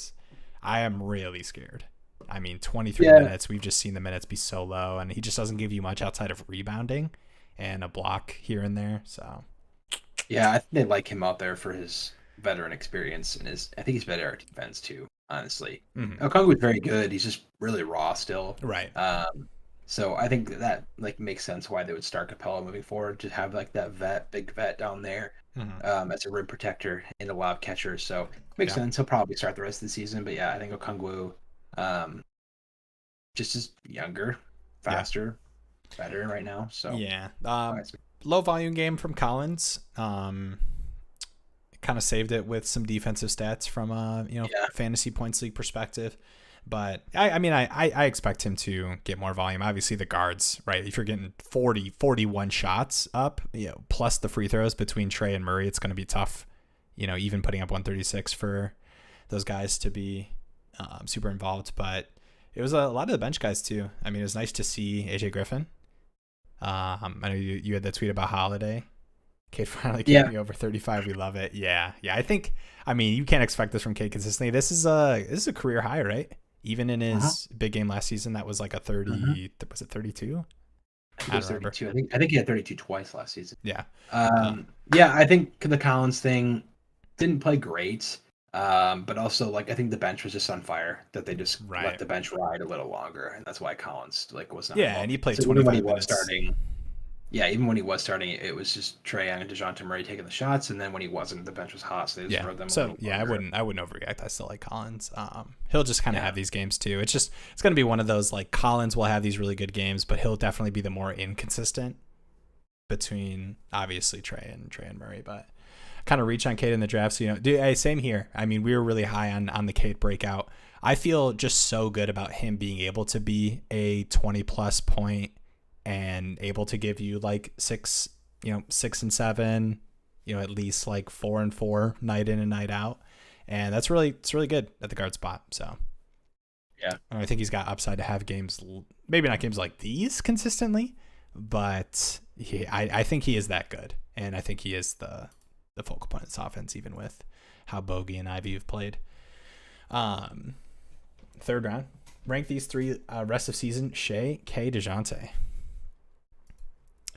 I am really scared. I mean, 23 minutes, we've just seen the minutes be so low, and he just doesn't give you much outside of rebounding and a block here and there. So, yeah, I think they like him out there for his veteran experience, and I think he's better at defense too, honestly. Okongwu is very good. He's just really raw still. Right. So I think that like makes sense why they would start Capella moving forward, to have like that big vet down there as a rim protector and a lot of catchers. So makes sense. He'll probably start the rest of the season. But yeah, I think Okongwu just is younger, faster, better right now. So low volume game from Collins. Kind of saved it with some defensive stats from a fantasy points league perspective, but I expect him to get more volume. Obviously the guards, right? If you're getting 41 shots up, plus the free throws between Trey and Murray, it's going to be tough. Even putting up 136 for those guys to be super involved. But it was a lot of the bench guys too. I mean, it was nice to see AJ Griffin. I know you had that tweet about Holiday. Cade finally came me over 35. We love it. Yeah. I think. I mean, you can't expect this from Cade consistently. This is a career high, right? Even in his big game last season, that was like a 30. Was it 32? I think it was 32. I think he had 32 twice last season. Yeah. I think the Collins thing didn't play great, but also like I think the bench was just on fire. That they just let the bench ride a little longer, and that's why Collins was not. Yeah, and he played 25 minutes. Starting. Yeah, even when he was starting, it was just Trae Young and DeJounte Murray taking the shots, and then when he wasn't, the bench was hot, so they just rode them. So I wouldn't overreact. I still like Collins. He'll just kind of have these games too. It's going to be one of those like Collins will have these really good games, but he'll definitely be the more inconsistent between obviously Trae and Murray. But kind of reach on Cade in the draft. So same here. I mean, we were really high on the Cade breakout. I feel just so good about him being able to be a 20+ point. And able to give you like 6 and 7, at least like 4 and 4 night in and night out, and it's really good at the guard spot. So I think he's got upside to have games, maybe not games like these consistently, but I think he is that good, and I think he is the focal point of this offense, even with how Bogey and Ivy have played. Third round, rank these three rest of season: Shea, K, DeJounte.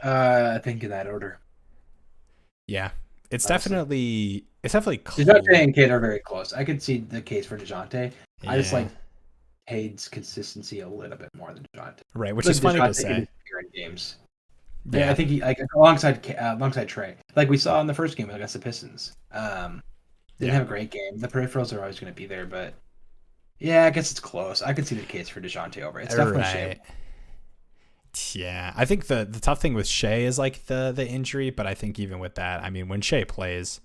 I think in that order. Yeah, it's definitely close. DeJounte and Cade are very close. I could see the case for DeJounte. Yeah. I just like Cade's consistency a little bit more than DeJounte. Right, which is funny to say. In games. Yeah, I think he alongside Trey, like we saw in the first game against the Pistons. Didn't have a great game. The peripherals are always going to be there, but yeah, I guess it's close. I could see the case for DeJounte over. It's definitely Shea. Yeah, I think the tough thing with Shea is like the injury, but I think even with that, I mean, when Shea plays,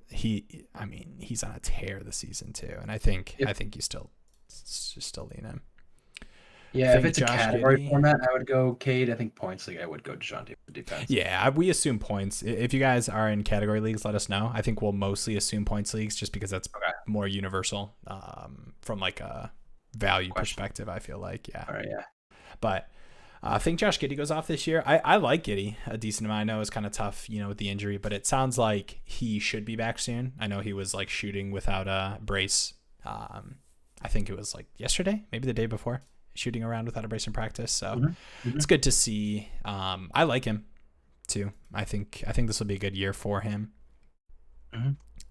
he's on a tear this season too, and I think you still lean him. Yeah, if it's a category format, I would go Cade. I think points league, I would go DeJounte for defense. Yeah, we assume points. If you guys are in category leagues, let us know. I think we'll mostly assume points leagues just because that's more universal from like a value perspective, I feel like. Yeah. All right, yeah. But I think Josh Giddey goes off this year. I like Giddey a decent amount. I know it's kind of tough, with the injury, but it sounds like he should be back soon. I know he was like shooting without a brace. I think it was like yesterday, maybe the day before, shooting around without a brace in practice. So it's good to see. I like him too. I think this will be a good year for him.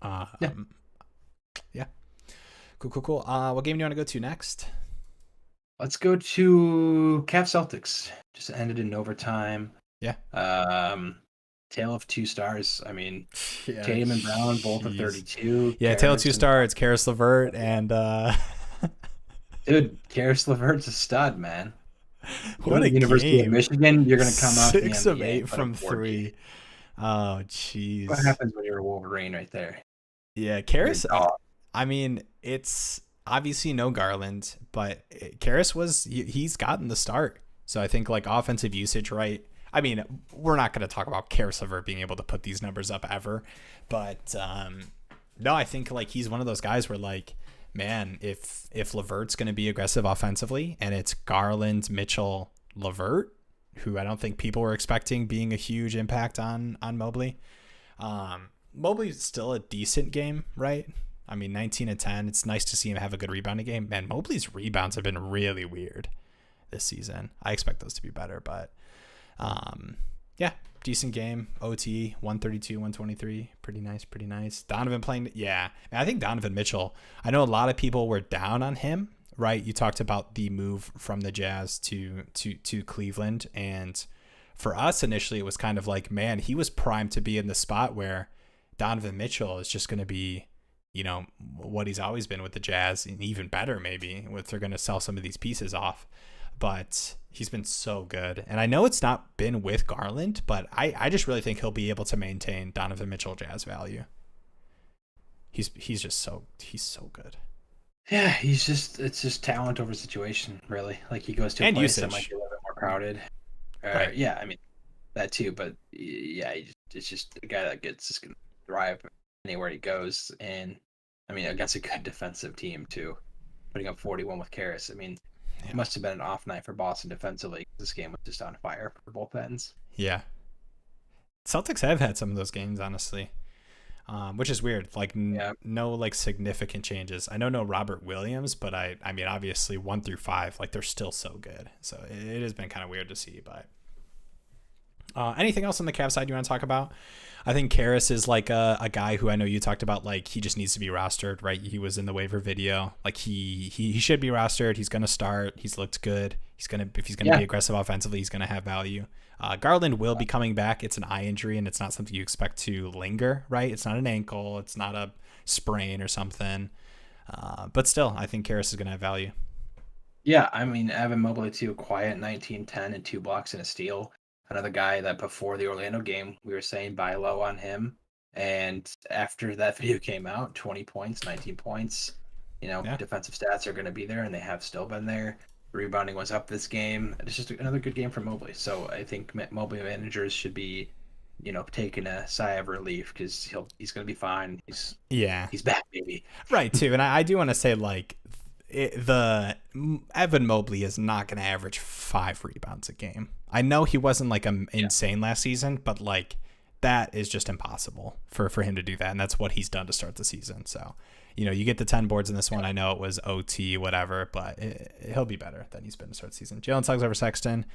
Yeah. Cool. What game do you want to go to next? Let's go to Cavs Celtics. Just ended in overtime. Yeah. Tale of two stars. I mean, Tatum and Brown both of 32. Yeah, Tale of two stars. Karis LeVert and dude, Karis LeVert's a stud, man. What a University game. of Michigan, you're gonna come out 6 of 8 from 3. Oh, jeez. What happens when you're a Wolverine right there? Yeah, Karis. I mean, it's obviously no Garland, but Karis he's gotten the start. So I think like offensive usage, right? I mean, we're not going to talk about Karis LeVert being able to put these numbers up ever, but no, I think like he's one of those guys where like, man, if LeVert's going to be aggressive offensively and it's Garland, Mitchell, LeVert, who I don't think people were expecting being a huge impact on Mobley. Mobley's still a decent game, right? I mean, 19 and 10. It's nice to see him have a good rebounding game. Man, Mobley's rebounds have been really weird this season. I expect those to be better, but yeah, decent game. OT 132, 123. Pretty nice. Donovan playing. Yeah, I think Donovan Mitchell. I know a lot of people were down on him, right? You talked about the move from the Jazz to Cleveland, and for us initially, it was kind of like, man, he was primed to be in the spot where Donovan Mitchell is just going to be, what he's always been with the Jazz, and even better maybe if they're going to sell some of these pieces off. But he's been so good. And I know it's not been with Garland, but I just really think he'll be able to maintain Donovan Mitchell Jazz value. He's so good. Yeah, it's just talent over situation, really. Like he goes to a place that might be a little bit more crowded. Right. Yeah, I mean that too, but yeah, it's just a guy that gets just gonna thrive anywhere he goes, and I mean against a good defensive team too, putting up 41 with Karis. I mean, it must have been an off night for Boston defensively. This game was just on fire for both ends. Yeah, Celtics have had some of those games, honestly, which is weird. Like no like significant changes. I know no Robert Williams, but I mean obviously 1 through 5, like they're still so good. So it has been kind of weird to see. But anything else on the Cavs side you want to talk about? I think Karis is like a guy who I know you talked about, like he just needs to be rostered, right? He was in the waiver video. Like he should be rostered. He's going to start. He's looked good. If he's going to be aggressive offensively, he's going to have value. Garland will be coming back. It's an eye injury and it's not something you expect to linger, right? It's not an ankle. It's not a sprain or something. But still, I think Karis is going to have value. Yeah, I mean, Evan Mobley too, quiet 19, 10 and 2 blocks and a steal. Another guy that before the Orlando game, we were saying buy low on him. And after that video came out, 20 points, 19 points, defensive stats are going to be there, and they have still been there. Rebounding was up this game. It's just another good game for Mobley. So I think Mobley managers should be, taking a sigh of relief because he's going to be fine. He's back, baby. Right, too. And I do want to say, like, Evan Mobley is not going to average 5 rebounds a game. I know he wasn't like insane last season, but like that is just impossible for him to do that. And that's what he's done to start the season. So, you get the 10 boards in this one. I know it was OT, whatever, but he'll be better than he's been to start the season. Jalen Suggs over Sexton.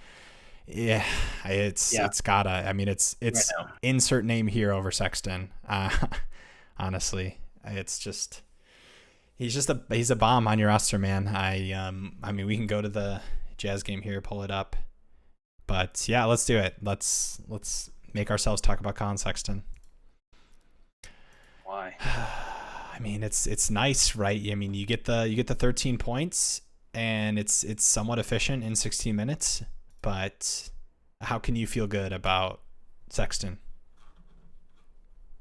Yeah, it's gotta. I mean, it's right insert name here over Sexton. Honestly, it's just he's a bomb on your roster, man. I mean, we can go to the Jazz game here, pull it up, but yeah, let's do it. Let's make ourselves talk about Colin Sexton. Why? I mean, it's nice, right? I mean, you get the 13 points, and it's somewhat efficient in 16 minutes. But how can you feel good about Sexton?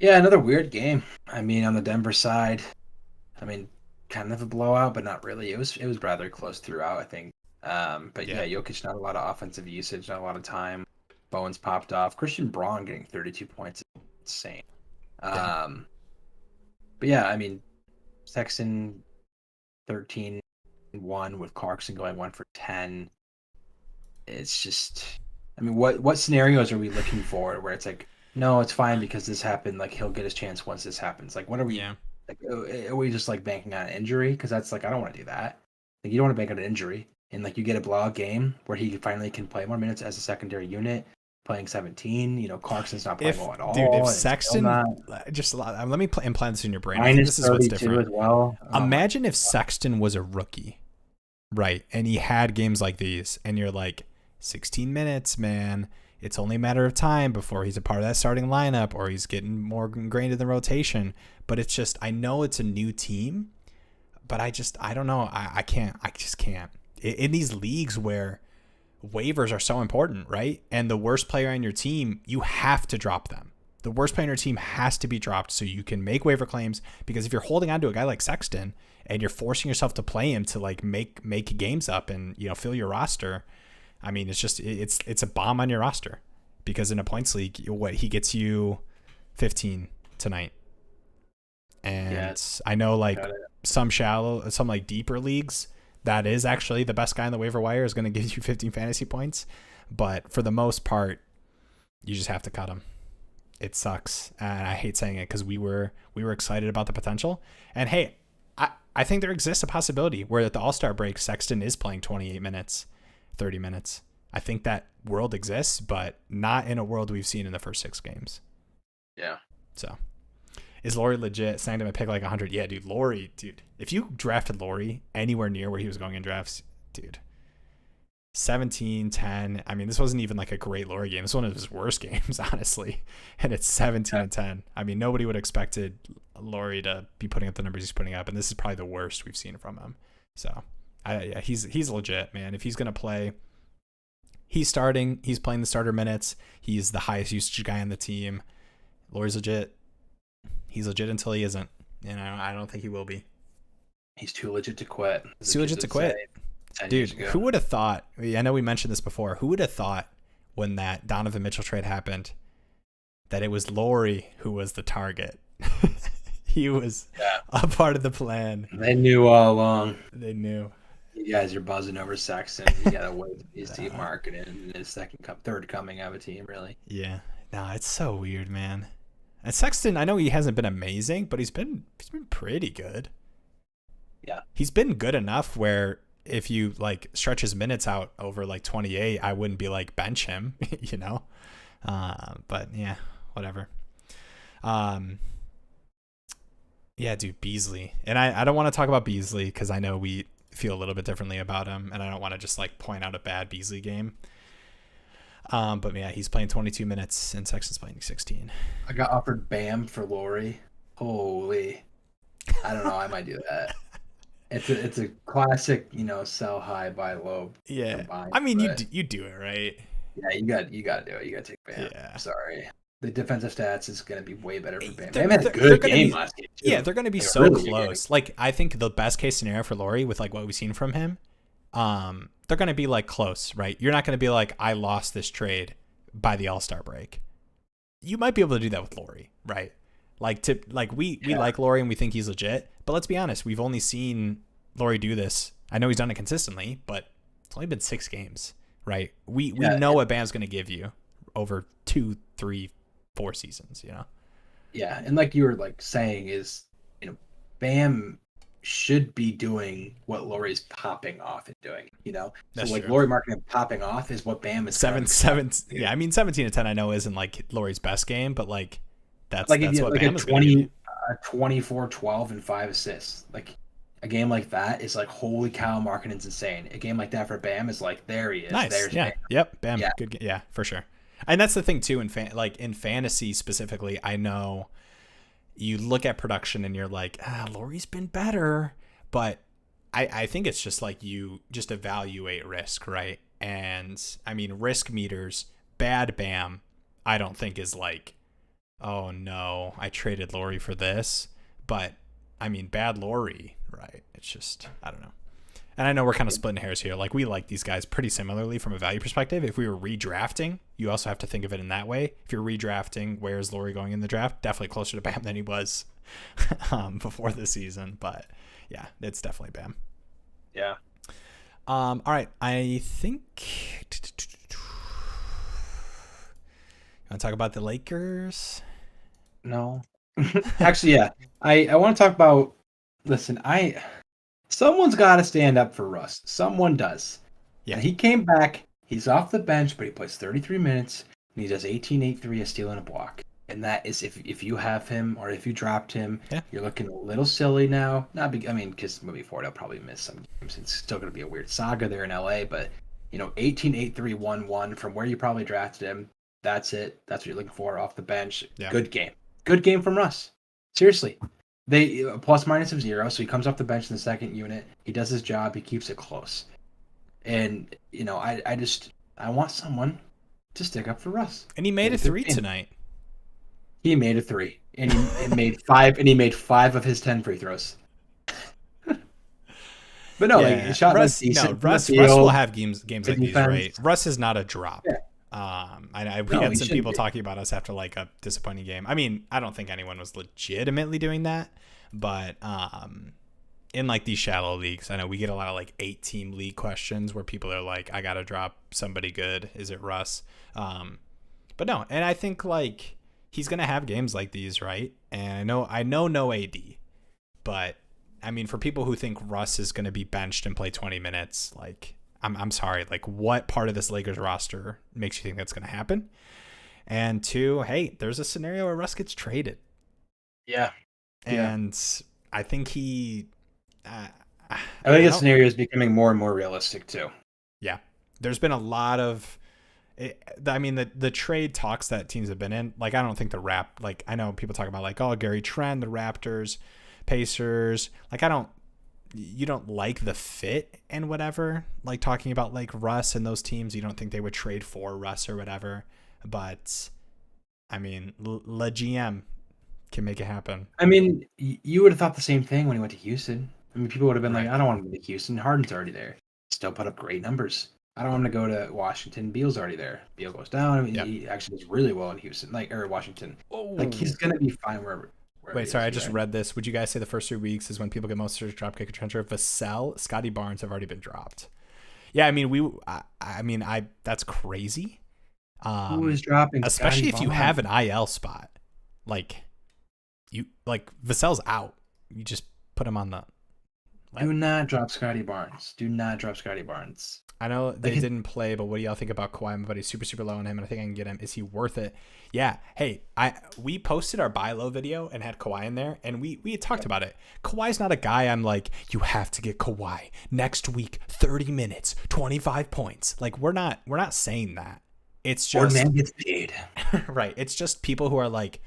Yeah, another weird game. I mean, on the Denver side, I mean, kind of a blowout, but not really. It was rather close throughout, I think. But yeah, Jokic, not a lot of offensive usage, not a lot of time. Bowen's popped off. Christian Braun getting 32 points is insane. But yeah, I mean, Sexton 13-1 with Clarkson going 1 for 10. It's just, I mean, what scenarios are we looking for where it's like, no, it's fine because this happened. Like, he'll get his chance once this happens. Like, what are we? Yeah. Like, are we just like banking on an injury? Because that's like, I don't want to do that. Like, you don't want to bank on an injury, and like you get a blowout game where he finally can play more minutes as a secondary unit, playing 17. Clarkson's not playing well at all. Dude, if Sexton, let me implant this in your brain. I think this is what's different as well. Imagine if Sexton was a rookie, right? And he had games like these, and you're like, 16 minutes, man. It's only a matter of time before he's a part of that starting lineup or he's getting more ingrained in the rotation. But it's just, I know it's a new team, but I don't know. I just can't. In these leagues where waivers are so important, right? And the worst player on your team, you have to drop them. The worst player on your team has to be dropped so you can make waiver claims, because if you're holding on to a guy like Sexton and you're forcing yourself to play him to like make games up and, fill your roster, I mean, it's just it's a bomb on your roster, because in a points league, he gets you 15 tonight, and I know like some like deeper leagues, that is actually the best guy on the waiver wire is going to give you 15 fantasy points, but for the most part, you just have to cut him. It sucks, and I hate saying it because we were excited about the potential, and hey, I think there exists a possibility where at the All-Star break, Sexton is playing 28 minutes. 30 minutes. I think that world exists, but not in a world we've seen in the first 6 games. Yeah. So, is Laurie legit? Signed him a pick like 100. Yeah, dude. Laurie, dude. If you drafted Laurie anywhere near where he was going in drafts, dude. 17, 10. I mean, this wasn't even like a great Laurie game. This is one of his worst games, honestly. And it's 17 and 10. I mean, nobody would have expected Laurie to be putting up the numbers he's putting up, and this is probably the worst we've seen from him. So, he's legit, man. If he's gonna play, he's starting. He's playing the starter minutes. He's the highest usage guy on the team. Laurie's legit. He's legit until he isn't. I don't think he will be. He's too legit to quit. He's too legit to quit. Dude, who would have thought? I know we mentioned this before. Who would have thought when that Donovan Mitchell trade happened that it was Laurie who was the target? He was a part of the plan. They knew all along. They knew. You guys are buzzing over Sexton. You gotta wait for his team marketing in his third coming of a team, really. Yeah. No, it's so weird, man. And Sexton, I know he hasn't been amazing, but he's been pretty good. Yeah. He's been good enough where if you like stretch his minutes out over like 28, I wouldn't be like bench him, But yeah, whatever. Yeah, dude, Beasley. And I don't want to talk about Beasley because I know we feel a little bit differently about him, and I don't want to just like point out a bad Beasley game. But yeah, he's playing 22 minutes and Sexton's playing 16. I got offered Bam for Laurie. Holy. I don't know. I might do that. It's a classic, sell high, buy low. Yeah. Combined, I mean, you do it, right? Yeah, you got to do it. You got to take Bam. Yeah. I'm sorry. The defensive stats is going to be way better for Bam. Bam had a good game last game, too. Yeah, they're going to be so really close. Like, I think the best case scenario for Laurie with like what we've seen from him, they're going to be like close, right? You're not going to be like, I lost this trade by the All-Star break. You might be able to do that with Laurie, right? We like Laurie and we think he's legit, but let's be honest, we've only seen Laurie do this. I know he's done it consistently, but it's only been 6 games, right? We know what Bam's going to give you over 2, 3, 4 seasons, Yeah, and like you were like saying is, Bam should be doing what Laurie's popping off and doing, That's so like true. Laurie Markkinen popping off is what Bam is. 7. Yeah, I mean 17-10 I know isn't like Laurie's best game, but like that's like if you what like Bam a is going to give you. 24, 12, and 5 assists. Like a game like that is like, holy cow, Markkinen's insane. A game like that for Bam is like, there he is. Nice. There's Yeah. Bam. Yep. Bam. Yeah. Good. Yeah, for sure. And that's the thing too in fantasy specifically. I know you look at production and you're like, Laurie's been better, but I think it's just like you just evaluate risk, right? And I mean, risk meters, bad Bam, I don't think is like, oh no, I traded Laurie for this. But I mean, bad Laurie, right? It's just, I don't know. And I know we're kind of splitting hairs here. Like, we like these guys pretty similarly from a value perspective. If we were redrafting, you also have to think of it in that way. If you're redrafting, where's Laurie going in the draft? Definitely closer to Bam than he was before the season. But yeah, it's definitely Bam. Yeah. All right. I think. You want to talk about the Lakers? No. Actually, yeah. I want to talk about. Listen, someone's got to stand up for Russ. Someone does. Yeah. And he came back. He's off the bench, but he plays 33 minutes, and he does 18, 8, 3, a steal, and a block. And that is if you have him or if you dropped him, you're looking a little silly now. Not big. I mean, because moving forward, I'll probably miss some games. It's still going to be a weird saga there in LA, but 18, 8, 3, 1, 1 from where you probably drafted him. That's it. That's what you're looking for off the bench. Yeah. Good game. Good game from Russ. Seriously. They plus minus of 0, so he comes off the bench in the second unit. He does his job. He keeps it close. And I want someone to stick up for Russ. And he made a 3 tonight. He made a 3, and he made 5, and he made 5 of his 10 free throws. But no, like shot Russ. decent. Russ will have games like these, right? Russ is not a drop. Yeah. We had some people talking about us after like a disappointing game. I mean, I don't think anyone was legitimately doing that, but in like these shallow leagues, I know we get a lot of like 8-team league questions where people are like, I gotta drop somebody good. Is it Russ? But no, and I think like he's gonna have games like these, right? And I know no AD, but I mean, for people who think Russ is gonna be benched and play 20 minutes, like I'm sorry, like what part of this Lakers roster makes you think that's gonna happen? And 2, hey, there's a scenario where Russ gets traded. Yeah. And I think I think the scenario is becoming more and more realistic too. Yeah. There's been a lot of the trade talks that teams have been in. Like, I don't think I know people talk about like, oh, Gary Trent, the Raptors, Pacers. Like, you don't like the fit and whatever, like talking about like Russ and those teams. You don't think they would trade for Russ or whatever. But I mean, La GM can make it happen. I mean, you would have thought the same thing when he went to Houston. I mean, people would have been like, I don't want him to go to Houston. Harden's already there. Still put up great numbers. I don't want him to go to Washington. Beal's already there. Beal goes down. I mean, he actually does really well in Houston, or Washington. Like, he's going to be fine wherever. Wait, sorry, I just read this. Would you guys say the first 3 weeks is when people get most search, dropkick, or transfer? Vassell, Scotty Barnes have already been dropped. Yeah, I mean, that's crazy. Who is dropping? Especially if you have an IL spot, like Vassell's out. You just put him on the. Do not drop Scotty Barnes. Do not drop Scotty Barnes. I know they didn't play, but what do y'all think about Kawhi? My buddy's super, super low on him, and I think I can get him. Is he worth it? Yeah. Hey, we posted our buy low video and had Kawhi in there, and we had talked about it. Kawhi's not a guy I'm like, you have to get Kawhi next week, 30 minutes, 25 points. Like, we're not saying that. It's just man gets paid. Right. It's just people who are like,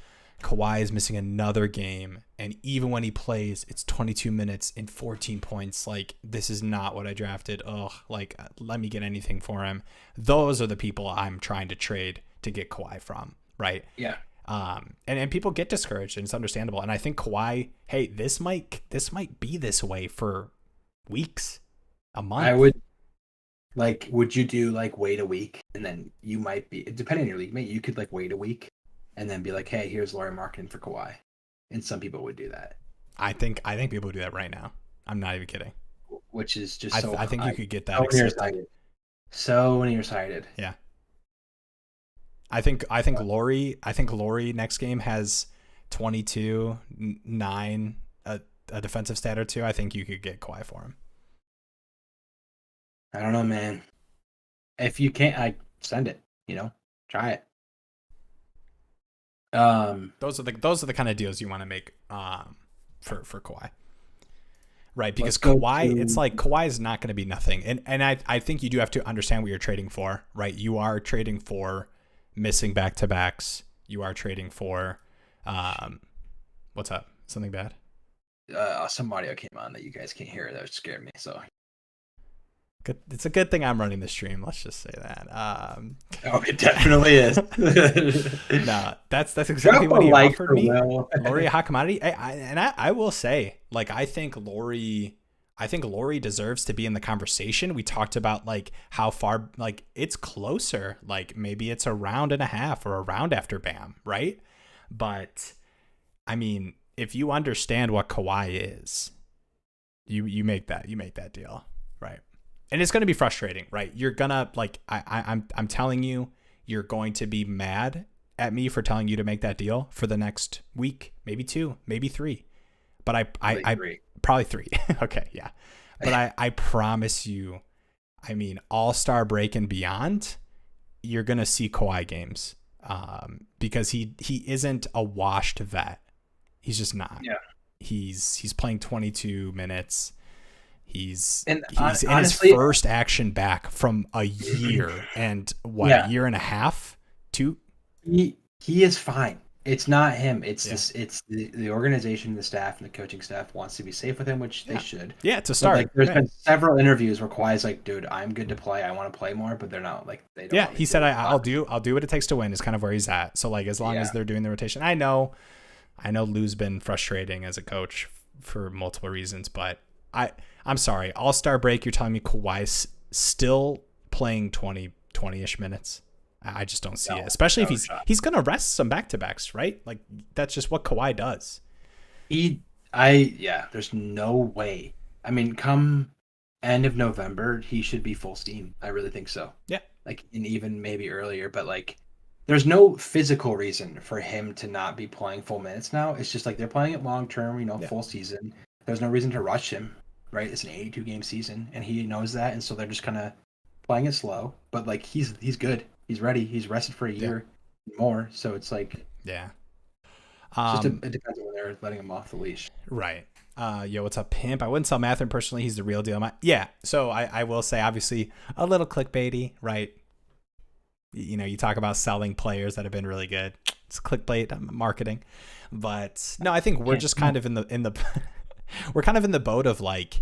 Kawhi is missing another game, and even when he plays, it's 22 minutes and 14 points. Like, this is not what I drafted. Ugh, like, let me get anything for him. Those are the people I'm trying to trade to get Kawhi from, right? Yeah. And people get discouraged, and it's understandable. And I think Kawhi, hey, this might be this way for weeks, a month. Would you do like wait a week, and then you might be, depending on your league mate, you could like wait a week and then be like, hey, here's Lauri Markkinen for Kawhi. And some people would do that. I think people would do that right now. I'm not even kidding. which is just I think you could get that so accepted. nearsighted. So nearsighted. Yeah. I think Laurie next game has 22, 9, a defensive stat or two. I think you could get Kawhi for him. I don't know, man. If you can't, I send it. Try it. Those are the kind of deals you want to make for Kawhi. Right, because it's like Kawhi is not going to be nothing. And I think you do have to understand what you're trading for, right? You are trading for missing back-to-backs. You are trading for what's up? Something bad? Some audio came on that you guys can't hear. That scared me. So good. It's a good thing I'm running the stream. Let's just say that. Oh, it definitely is. No, that's exactly what he offered me. Laurie, a hot commodity. I will say, like, I think Laurie deserves to be in the conversation. We talked about like how far, like it's closer. Like maybe it's a round and a half or a round after Bam, right? But I mean, if you understand what Kawhi is, you make that deal, right? And it's going to be frustrating, right? You're gonna like I'm telling you, you're going to be mad at me for telling you to make that deal for the next week, maybe 2, maybe 3. But I probably 3. Okay, yeah. But I promise you, I mean, All-Star break and beyond, you're gonna see Kawhi games, because he isn't a washed vet. He's just not. Yeah. He's playing 22 minutes. He's in honestly, his first action back from a year and a year and a half, 2. He is fine. It's not him. It's it's the organization, the staff, and the coaching staff wants to be safe with him, which they should. Yeah, to start. Like, there's been several interviews where Kawhi's like, "Dude, I'm good to play. I want to play more," but they're not. Like, they don't. Yeah, he said, "I'll do what it takes to win." Is kind of where he's at. So like, as long as they're doing the rotation, I know Lou's been frustrating as a coach for multiple reasons, but I'm sorry. All-Star break, you're telling me Kawhi's still playing 20-ish minutes? I just don't see it, especially if he's going to rest some back-to-backs, right? Like that's just what Kawhi does. There's no way. I mean, come end of November, he should be full steam. I really think so. Yeah. Like, and even maybe earlier, but like there's no physical reason for him to not be playing full minutes now. It's just like they're playing it long-term, full season. There's no reason to rush him, right? It's an 82-game season, and he knows that, and so they're just kind of playing it slow. But like he's good. He's ready. He's rested for a year more. So it's like, yeah. It depends on when they're letting him off the leash. Right. Yo, what's up, pimp? I wouldn't sell Mathurin personally. He's the real deal. So I will say, obviously, a little clickbaity, right? You talk about selling players that have been really good. It's clickbait marketing. But no, I think we're just kind of in the we're kind of in the boat of like,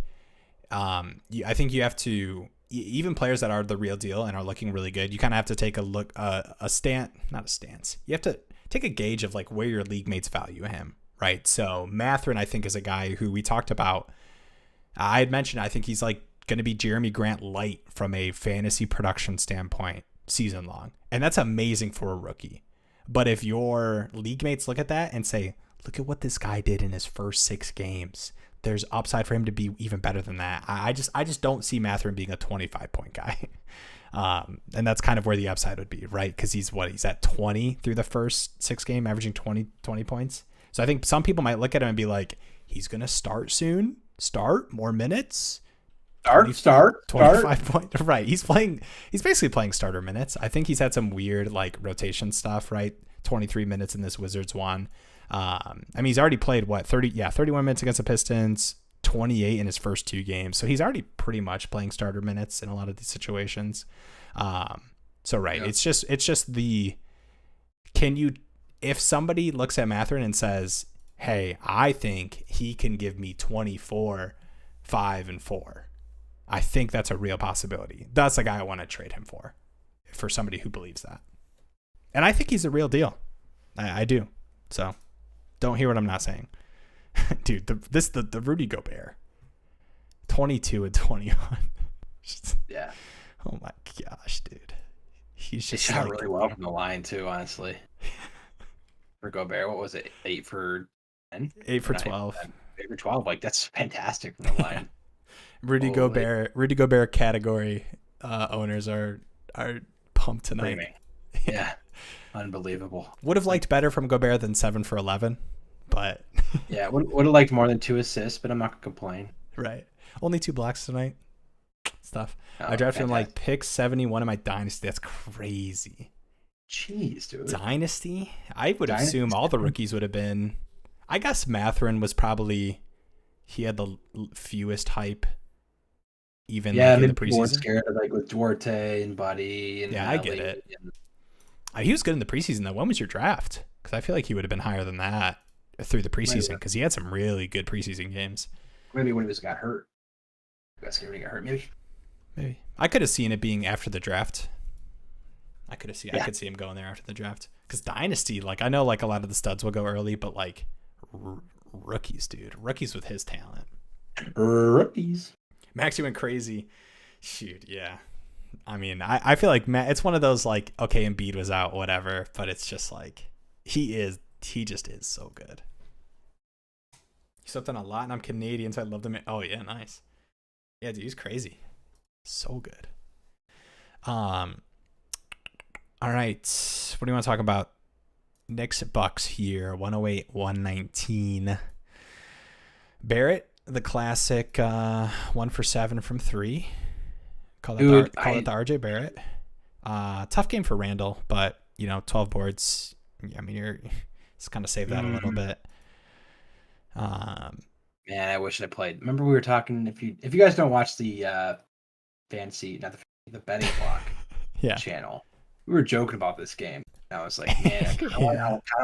I think you have to, even players that are the real deal and are looking really good, you kind of have to take a look, not a stance. You have to take a gauge of like where your league mates value him, right? So Mathurin, I think, is a guy who we talked about. I had mentioned, I think he's like going to be Jeremy Grant light from a fantasy production standpoint season long. And that's amazing for a rookie. But if your league mates look at that and say, look at what this guy did in his first 6 games, there's upside for him to be even better than that. I just don't see Mathurin being a 25-point guy. And that's kind of where the upside would be, right? Because he's at 20 through the first 6 games, averaging 20 points. So I think some people might look at him and be like, he's going to start soon. Start more minutes. Start 25 points. Right. He's basically playing starter minutes. I think he's had some weird like rotation stuff, right? 23 minutes in this Wizards one. I mean, he's already played 31 minutes against the Pistons, 28 in his first 2 games. So he's already pretty much playing starter minutes in a lot of these situations. So right. Yeah. It's just if somebody looks at Mathurin and says, hey, I think he can give me 24, 5 and 4. I think that's a real possibility. That's the guy I want to trade him for somebody who believes that. And I think he's a real deal. I do. So don't hear what I'm not saying. Dude, the Rudy Gobert. 22 and 21. Yeah. Oh my gosh, dude. He's just shot really well from the line too, honestly. For Gobert, what was it? 8 for 10? 8 for 12. 8 for 12. Like, that's fantastic from the line. Rudy Gobert category owners are pumped tonight. Screaming. Yeah. Unbelievable. Would have liked better from Gobert than 7 for 11, but yeah, would have liked more than 2 assists, but I'm not gonna complain. Right. Only 2 blocks tonight. Stuff. Oh, I drafted him fantastic. like pick 71 in my dynasty. That's crazy. Jeez, dude. Dynasty? I would assume all the rookies would have been. I guess Mathurin was probably. He had the fewest hype. Even Yeah, like in the maybe people were preseason. scared of like with Duarte and Buddy. And Yeah, I get it. He was good in the preseason though. When was your draft? Because I feel like he would have been higher than that through the preseason because he had some really good preseason games. Maybe when he got hurt. Got scared when he got hurt, maybe. Maybe I could have seen it being after the draft. I could see him going there after the draft because dynasty, like I know, like a lot of the studs will go early, but like rookies, dude, rookies with his talent, rookies. Maxey went crazy. Shoot, yeah. I mean, I feel like it's one of those like okay, Embiid was out, whatever, but it's just like he just is so good. He slept on a lot, and I'm Canadian, so I loved him. Oh yeah, nice. Yeah, dude, he's crazy. So good. All right. What do you want to talk about? Knicks Bucks here. 108-119. Barrett, the classic 1 for 7 from 3. Call it the RJ Barrett. Tough game for Randall, but 12 boards. I mean, just kind of save that a little bit. Man, I wish I played. Remember we were talking. If you guys don't watch the fantasy, not the betting block channel, we were joking about this game. And I was like, man, I kind of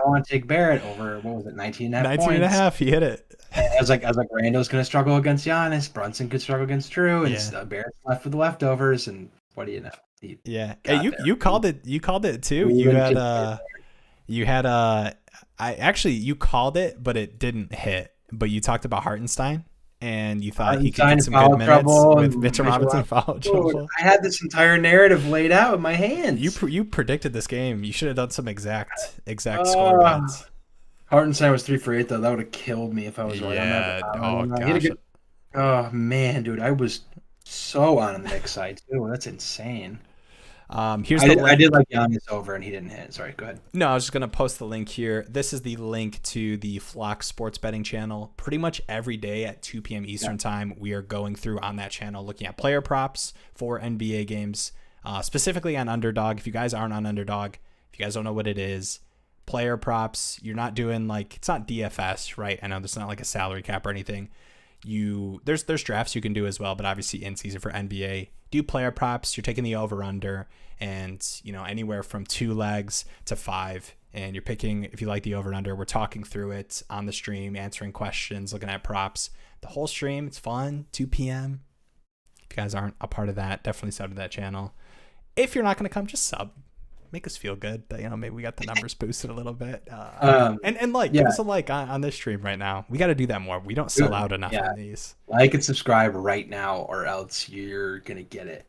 want to take Barrett over. What was it, 19.5 points? 19.5. He hit it. And I was like, Randall's going to struggle against Giannis. Brunson could struggle against Drew, and Barrett's left with the leftovers. And what do you know? Hey, you called it. You called it too. You called it, but it didn't hit. But you talked about Hartenstein, and you thought he could get some good minutes with Mitchell Robinson foul trouble. I had this entire narrative laid out in my hands. You predicted this game. You should have done some exact score bets. Hartenstein was 3 for 8 though. That would have killed me if I was right on that. Oh gosh. Man, dude, I was so on the Knicks side too. That's insane. I did like Giannis over, and he didn't hit. Sorry, go ahead. No, I was just going to post the link here. This is the link to the Flock Sports Betting channel. Pretty much every day at 2 p.m. Eastern time, we are going through on that channel looking at player props for NBA games, specifically on Underdog. If you guys aren't on Underdog, if you guys don't know what it is, player props, you're not doing it's not DFS, right? I know there's not like a salary cap or anything. There's drafts you can do as well, but obviously in season for NBA, do player props. You're taking the over under, and anywhere from 2 legs to 5, and you're picking if you like the over under. We're talking through it on the stream, answering questions, looking at props. The whole stream, it's fun. 2 p.m. If you guys aren't a part of that, definitely sub to that channel. If you're not going to come, just sub. Make us feel good that maybe we got the numbers boosted a little bit, give us a like on this stream right now. We got to do that more. We don't sell out enough on these. Like and subscribe right now, or else you're gonna get it.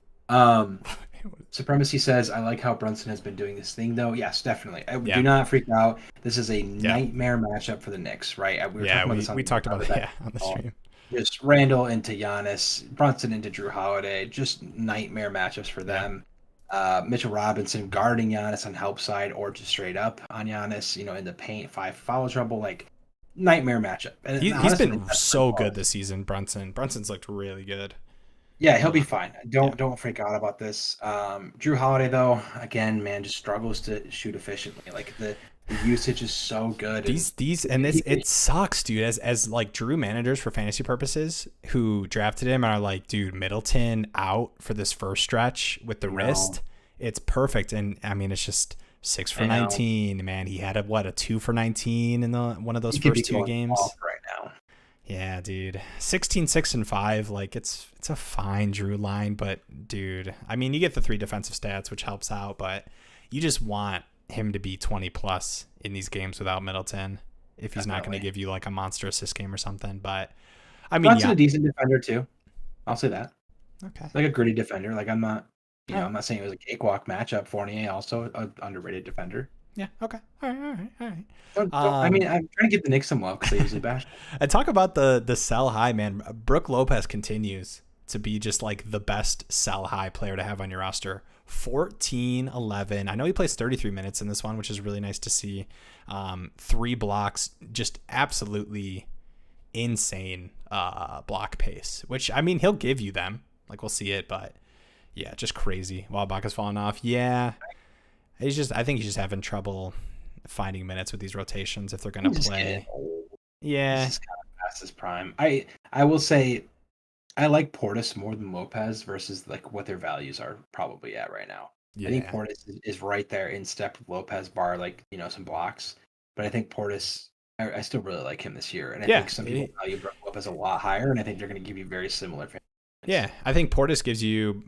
Supremacy says, I like how Brunson has been doing this thing though. Yes, definitely. Do not freak out. This is a nightmare matchup for the Knicks, right? We talked about it on the stream. Just Randall into Giannis, Brunson into Drew Holiday, just nightmare matchups for them. Mitchell Robinson guarding Giannis on help side, or just straight up on Giannis, in the paint, 5 foul trouble, nightmare matchup. And he's been so good this season, Brunson. Brunson's looked really good. Yeah, he'll be fine. Don't freak out about this. Drew Holiday though, again, man, just struggles to shoot efficiently. The usage is so good. It sucks, dude. As Drew managers for fantasy purposes who drafted him are like, dude, Middleton out for this first stretch with the wrist. It's perfect, and I mean, it's just 6 for 19. Man, he had a 2 for 19 in one of those first 2 games. Right now. Yeah, dude. 16, 6, and 5. It's a fine Drew line, but dude, I mean, you get the 3 defensive stats, which helps out, but you just want him to be 20 plus in these games without Middleton if he's not going to give you a monster assist game or something. But I mean, Brunson's a decent defender too. I'll say that. Okay. A gritty defender. I'm not, I'm not saying it was a cakewalk matchup. Fournier also an underrated defender. Yeah. Okay. All right. I mean, I'm trying to give the Knicks some love because they usually bash. And talk about the sell high, man. Brooke Lopez continues. to be just like the best sell high player to have on your roster. 14, 11. I know he plays 33 minutes in this one, which is really nice to see. 3 blocks, just absolutely insane block pace, which, I mean, he'll give you them. Like, we'll see it, but yeah, just crazy. While Ibaka's falling off. Yeah. I think he's just having trouble finding minutes with these rotations if they're going to play. Yeah. He's kind of past his prime. I will say I like Portis more than Lopez versus like what their values are probably at right now. Yeah. I think Portis is right there in step with Lopez, bar like, some blocks. But I think Portis, I still really like him this year. And I think some people value Lopez a lot higher, and I think they're going to give you very similar fantasy. Yeah, I think Portis gives you,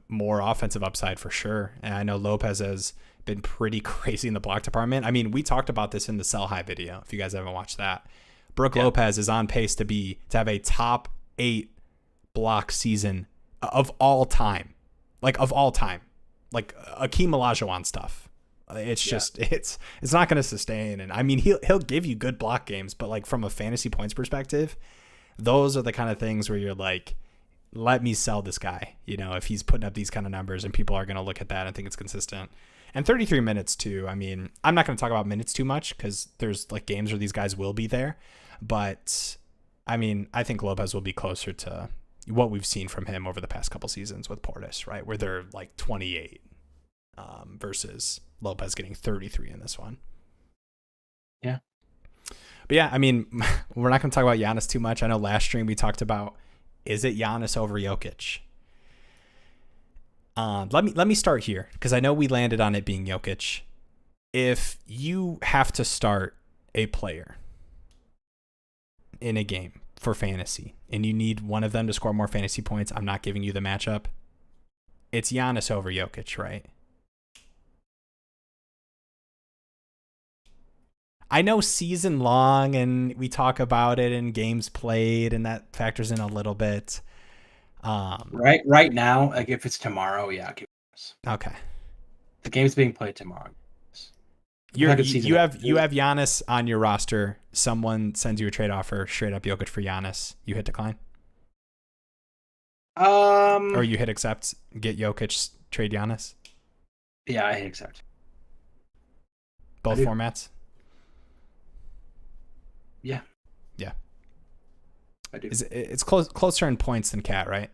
more offensive upside for sure. And I know Lopez has been pretty crazy in the block department. I mean, we talked about this in the Sell High video, if you guys haven't watched that. Brooke Lopez is on pace to have a top 8 block season of all time. Like, Like Akeem Olajuwon stuff. It's just, it's not going to sustain. And I mean, he'll give you good block games, but like from a fantasy points perspective, those are the kind of things where you're like, let me sell this guy, if he's putting up these kind of numbers and people are going to look at that and think it's consistent. And 33 minutes too. I mean, I'm not going to talk about minutes too much because there's like games where these guys will be there. But I mean, I think Lopez will be closer to what we've seen from him over the past couple seasons with Portis, right? Where they're like 28 versus Lopez getting 33 in this one. Yeah. But yeah, I mean, we're not going to talk about Giannis too much. I know last stream we talked about, is it Giannis over Jokic? Let me start here because I know we landed on it being Jokic. If you have to start a player in a game for fantasy and you need one of them to score more fantasy points, I'm not giving you the matchup. It's Giannis over Jokic, right? I know season long and we talk about it in games played and that factors in a little bit. Right now, like if it's tomorrow, yeah. Okay. The game's being played tomorrow. You have Giannis on your roster. Someone sends you a trade offer, straight up Jokic for Giannis. You hit decline? Or you hit accept, get Jokic, trade Giannis? Yeah, I hit accept. Both formats? Yeah. Yeah. I do. It's closer in points than Cat, right?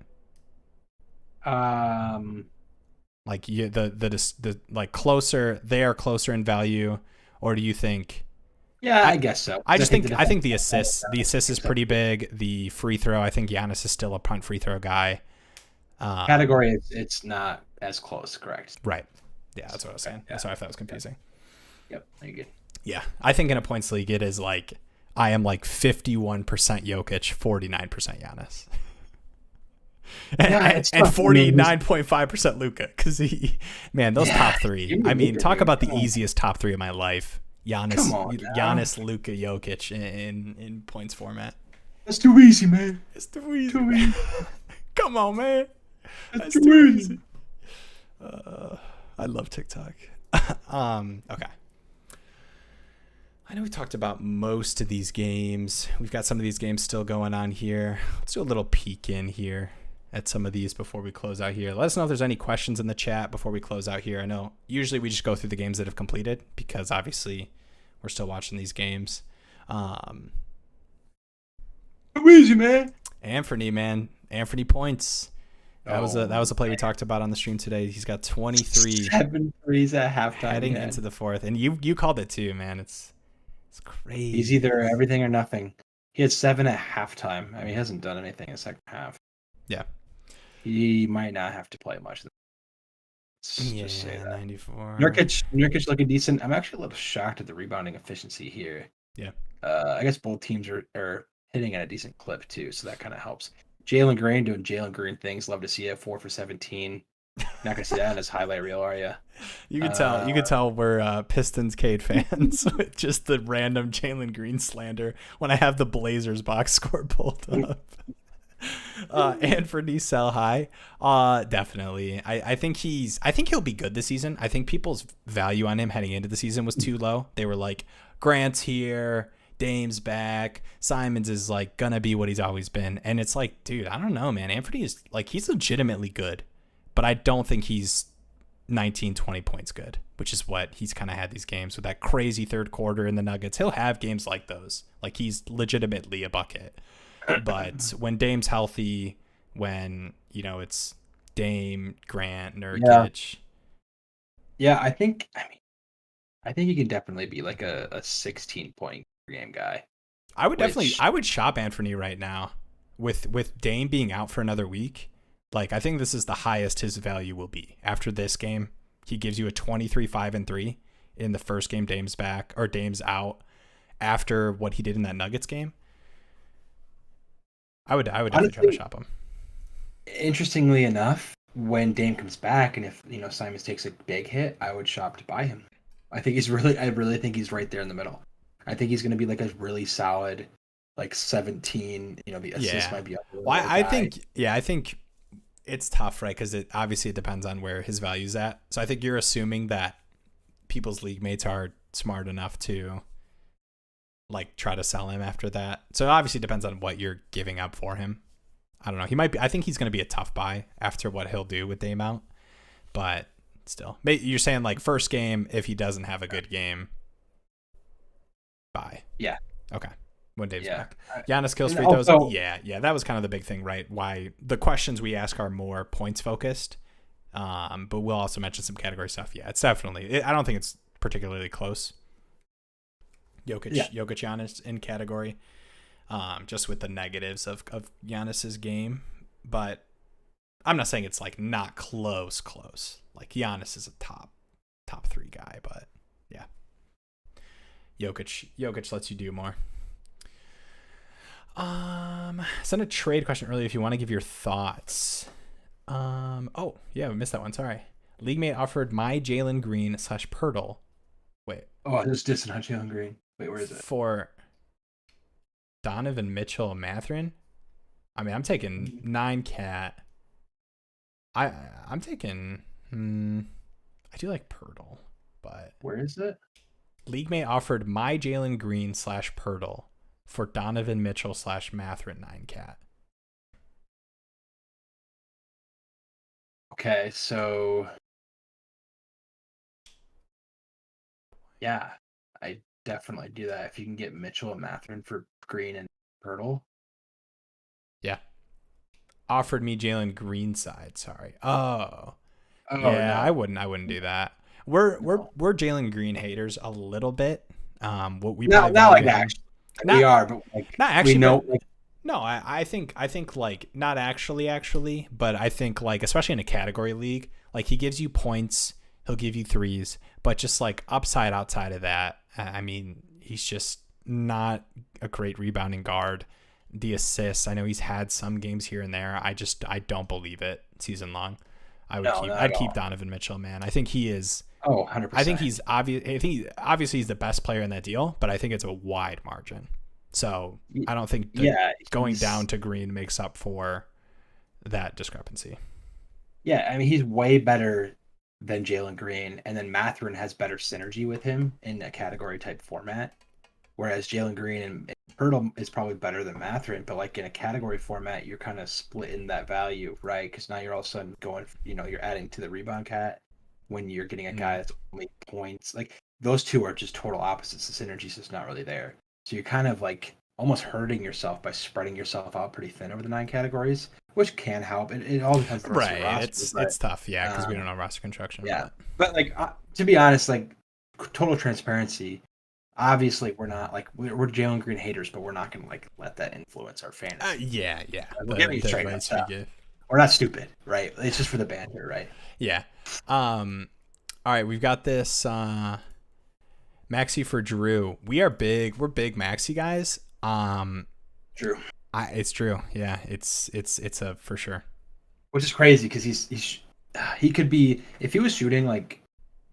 Like the like closer, they are closer in value, or do you think? Yeah, I guess so. I think the assist is pretty big. The free throw, I think Giannis is still a punt free throw guy. Category, it's not as close, correct? Right. Yeah, that's what I was saying. Yeah. That's why I thought it was confusing. Yep, you're good. Yeah, I think in a points league it is like I am like 51% Jokic, 49% Giannis. and 49.5% Luka, because those top three. I mean, talk about the easiest top three of my life. Giannis, Luka, Jokic in points format. That's too easy, man. It's too easy. Come on, man. That's too easy. I love TikTok. Okay. I know we talked about most of these games. We've got some of these games still going on here. Let's do a little peek in here at some of these before we close out here. Let us know if there's any questions in the chat before we close out here. I know usually we just go through the games that have completed because obviously we're still watching these games. Easy, man. Anthony points. That was a play we talked about on the stream today. He's got 23. 7 threes at halftime. Heading into the fourth. And you called it too, man. It's crazy. He's either everything or nothing. He had 7 at halftime. I mean, he hasn't done anything in the second half. Yeah. He might not have to play much. Just say that. 94. Nurkic looking decent. I'm actually a little shocked at the rebounding efficiency here. Yeah. I guess both teams are hitting at a decent clip too, so that kind of helps. Jalen Green doing Jalen Green things. Love to see it. 4 for 17. Not gonna see that in his highlight reel, are you? You could tell we're Pistons Cade fans with just the random Jalen Green slander when I have the Blazers box score pulled up. And for D sell high, definitely. I think he'll be good this season. I think people's value on him heading into the season was too low. They were like, Grant's here, Dame's back. Simons is like gonna be what he's always been. And it's like, dude, I don't know, man. Anthony is like, he's legitimately good, but I don't think he's 19, 20 points good, which is what he's kind of had these games with that crazy third quarter in the Nuggets. He'll have games like those. Like he's legitimately a bucket. But when Dame's healthy, when, you know, it's Dame, Grant, Nurkic. Yeah, I think he can definitely be like a 16-point game guy. I would shop Anthony right now with Dame being out for another week. Like, I think this is the highest his value will be after this game. He gives you a 23-5-3 in the first game. Dame's back or Dame's out after what he did in that Nuggets game. I would definitely try to shop him. Interestingly enough, when Dame comes back and if, you know, Simons takes a big hit, I would shop to buy him. I really think he's right there in the middle. I think he's going to be like a really solid, like 17. You know, the assist might be up. Well, I think it's tough, right? Because it depends on where his value's at. So I think you're assuming that people's league mates are smart enough to like try to sell him after that. So it obviously depends on what you're giving up for him. I don't know. He might be. I think he's going to be a tough buy after what he'll do with Dame out. But still, you're saying like first game if he doesn't have a good game. Buy. Yeah. Okay. When Dave's back. Giannis kills free throws. Yeah. That was kind of the big thing, right? Why the questions we ask are more points focused. But we'll also mention some category stuff. Yeah, it's definitely. I don't think it's particularly close. Jokic, Giannis in category. Just with the negatives of Giannis's game, but I'm not saying it's like not close. Like Giannis is a top 3 guy, but yeah. Jokic lets you do more. Send a trade question earlier if you want to give your thoughts. Oh yeah, we missed that one. Sorry. League mate offered my Jalen Green / Pirtle. Wait. Oh, this dissing on Jalen Green. Wait, where is it? For Donovan Mitchell and Mathurin. I mean, I'm taking 9 cat. I'm taking. I do like Pirtle, but where is it? League mate offered my Jalen Green / Pirtle for Donovan Mitchell / Mathurin 9 cat. Okay, so yeah, I definitely do that if you can get Mitchell and Mathurin for Green and Pirtle. Yeah. Offered me Jalen Green side. Sorry. Oh yeah. No. I wouldn't do that. We're Jalen Green haters a little bit. What we not like actually we are, but like not actually. We know. But, no, I think like not actually, but I think like especially in a category league, like he gives you points, he'll give you threes, but just like upside outside of that, I mean, he's just not a great rebounding guard. The assists, I know he's had some games here and there. I don't believe it season long. I'd keep Donovan Mitchell, man. I think he is. Oh, 100%. I think he's obviously he's the best player in that deal, but I think it's a wide margin. So I don't think going down to Green makes up for that discrepancy. Yeah, I mean he's way better than Jalen Green, and then Mathurin has better synergy with him in a category type format, whereas Jalen Green and Pirtle is probably better than Mathurin, but like in a category format, you're kind of splitting that value, right? Because now you're all of a sudden going, you're adding to the rebound cat when you're getting a guy that's only points. Like those two are just total opposites. The synergy's just not really there. So you're kind of like almost hurting yourself by spreading yourself out pretty thin over the 9 categories, which can help. It all depends on the rest of the roster, it's tough, yeah, because we don't know roster construction. Yeah, but like to be honest, like total transparency, obviously we're not like we're Jalen Green haters, but we're not going to like let that influence our fantasy. Yeah. We're giving you straight up stuff. We're not stupid, right? It's just for the banter, right? Yeah. All right, we've got this. Maxey for Drew. We're big Maxey guys. True. It's true. Yeah, it's a for sure. Which is crazy because he could be, if he was shooting like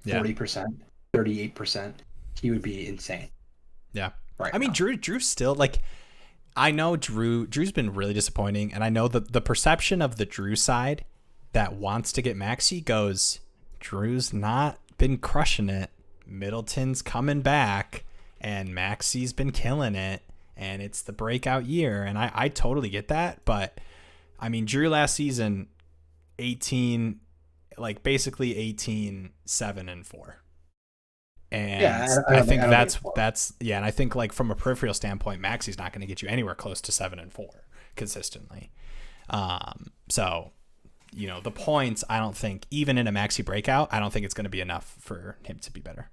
40%, 38%, he would be insane. Yeah. Right. I mean, Drew's still like, I know Drew's been really disappointing, and I know the perception of the Drew side that wants to get Maxey goes, Drew's not been crushing it. Middleton's coming back, and Maxey's been killing it, and it's the breakout year, and I totally get that. But I mean, Drew last season, 18, like basically 18, 7 and 4. And Yeah, I think that's yeah, and I think like from a peripheral standpoint, Maxey's not going to get you anywhere close to 7 and 4 consistently. So, you know, the points, I don't think, even in a Maxey breakout, I don't think it's going to be enough for him to be better.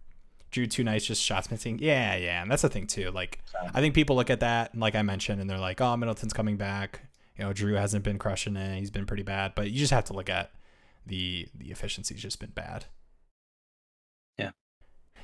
Drew, 2 nights, just shots missing. Yeah, and that's the thing too. Like, I think people look at that, like I mentioned, and they're like, oh, Middleton's coming back. You know, Drew hasn't been crushing it. He's been pretty bad. But you just have to look at the efficiency's just been bad. Yeah.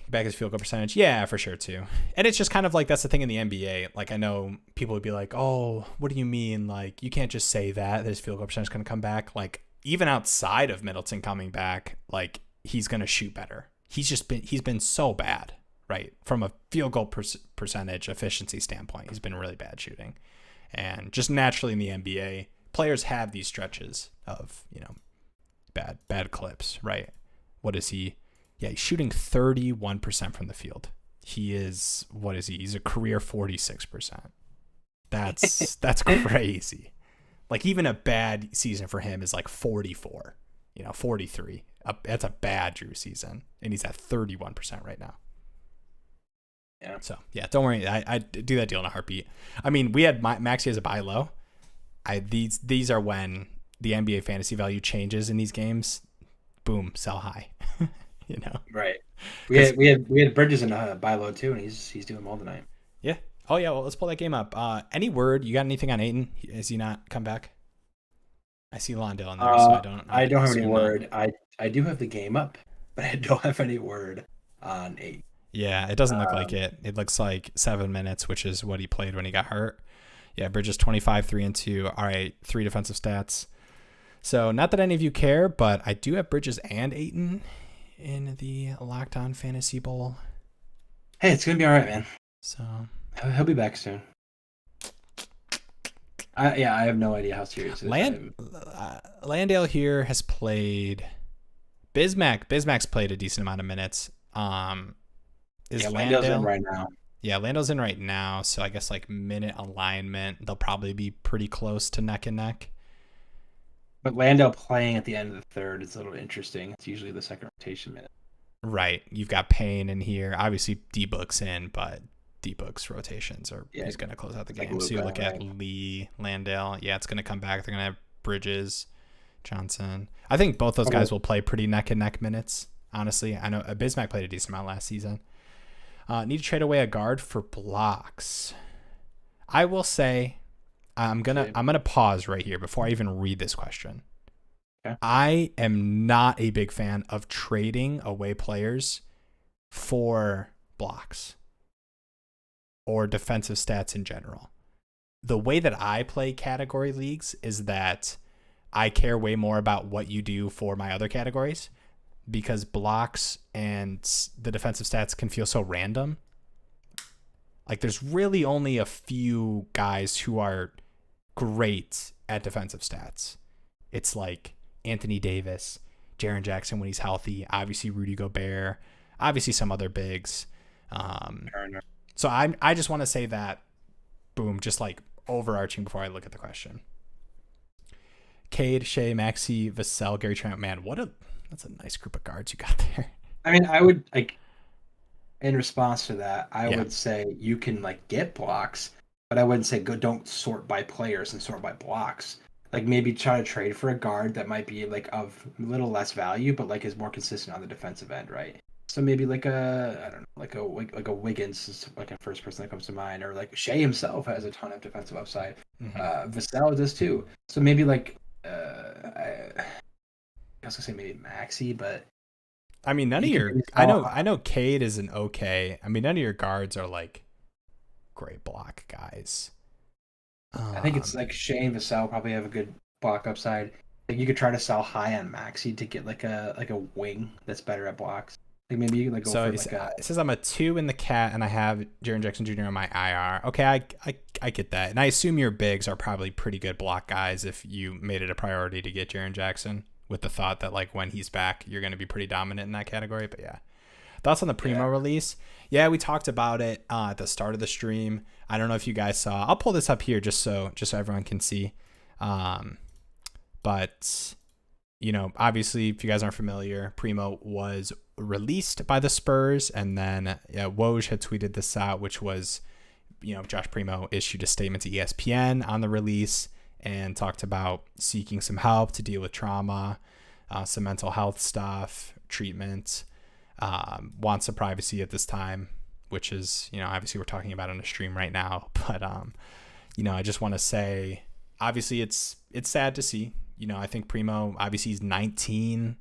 Back his field goal percentage. Yeah, for sure too. And it's just kind of like, that's the thing in the NBA. Like, I know people would be like, oh, what do you mean? Like, you can't just say that his field goal percentage is going to come back. Like, even outside of Middleton coming back, like, he's going to shoot better. He's been so bad, right? From a field goal percentage efficiency standpoint, he's been really bad shooting. And just naturally in the NBA, players have these stretches of, you know, bad clips, right? What is he? Yeah, he's shooting 31% from the field. He's a career 46%. That's crazy. Like, even a bad season for him is like 44, 43. That's a bad Drew season, and he's at 31% right now. Yeah. So yeah, don't worry. I do that deal in a heartbeat. I mean, we had Maxey as a buy low. These are when the NBA fantasy value changes in these games. Boom, sell high. Right. We had Bridges in buy low too, and he's doing well tonight. Yeah. Oh yeah. Well, let's pull that game up. Any word? You got anything on Ayton? Has he not come back? I see Londale in there, so I don't have any word. I do have the game up, but I don't have any word on Ayton. Yeah, it doesn't look like it. It looks like 7 minutes, which is what he played when he got hurt. Yeah, Bridges 25, 3 and 2. All right, 3 defensive stats. So not that any of you care, but I do have Bridges and Ayton in the Locked On Fantasy Bowl. Hey, it's gonna be all right, man. So he'll be back soon. I have no idea how serious it is. Landale here has played. Bismack's played a decent amount of minutes. Landale's in right now. Yeah, Landale's in right now. So I guess like minute alignment, they'll probably be pretty close to neck and neck. But Landale playing at the end of the third is a little interesting. It's usually the second rotation minute. Right. You've got Payne in here. Obviously, D-Book's in, but D-Book's rotations he's going to close out the game. So you look at Lee, Landale. Yeah, it's going to come back. They're going to have Bridges, Johnson. I think both those guys will play pretty neck and neck minutes. Honestly, I know Bismack played a decent amount last season. Need to trade away a guard for blocks. I will say, I'm gonna pause right here before I even read this question. Okay. I am not a big fan of trading away players for blocks or defensive stats in general. The way that I play category leagues is that I care way more about what you do for my other categories, because blocks and the defensive stats can feel so random. Like, there's really only a few guys who are great at defensive stats. It's like Anthony Davis, Jaren Jackson when he's healthy, obviously Rudy Gobert, obviously some other bigs. So I just want to say that, boom, just like overarching before I look at the question. Cade, Shea, Maxey, Vassell, Gary Trent. Man, that's a nice group of guards you got there. I mean, I would, like, in response to that, I would say you can, like, get blocks, but I wouldn't say don't sort by players and sort by blocks. Like, maybe try to trade for a guard that might be, like, of a little less value, but, like, is more consistent on the defensive end, right? So maybe like a Wiggins is like a first person that comes to mind, or like Shea himself has a ton of defensive upside. Vassell does too. So maybe like I was gonna say maybe Maxey, but I mean none of your I know Cade is an okay. I mean none of your guards are like great block guys. I think it's like Shea and Vassell probably have a good block upside. Like you could try to sell high on Maxey to get like a wing that's better at blocks. Like maybe you can like go for like it says I'm a 2 in the cat and I have Jaren Jackson Jr. on my IR. Okay, I get that. And I assume your bigs are probably pretty good block guys if you made it a priority to get Jaren Jackson with the thought that like when he's back, you're going to be pretty dominant in that category. But yeah, Thoughts on the Primo release? Yeah, we talked about it at the start of the stream. I don't know if you guys saw. I'll pull this up here just so everyone can see. But obviously, if you guys aren't familiar, Primo was released by the Spurs, and then Woj had tweeted this out, which was, Josh Primo issued a statement to ESPN on the release and talked about seeking some help to deal with trauma, some mental health stuff, treatment, wants some privacy at this time, which is, obviously we're talking about on a stream right now. But, I just want to say, obviously it's sad to see. I think Primo, obviously he's 19,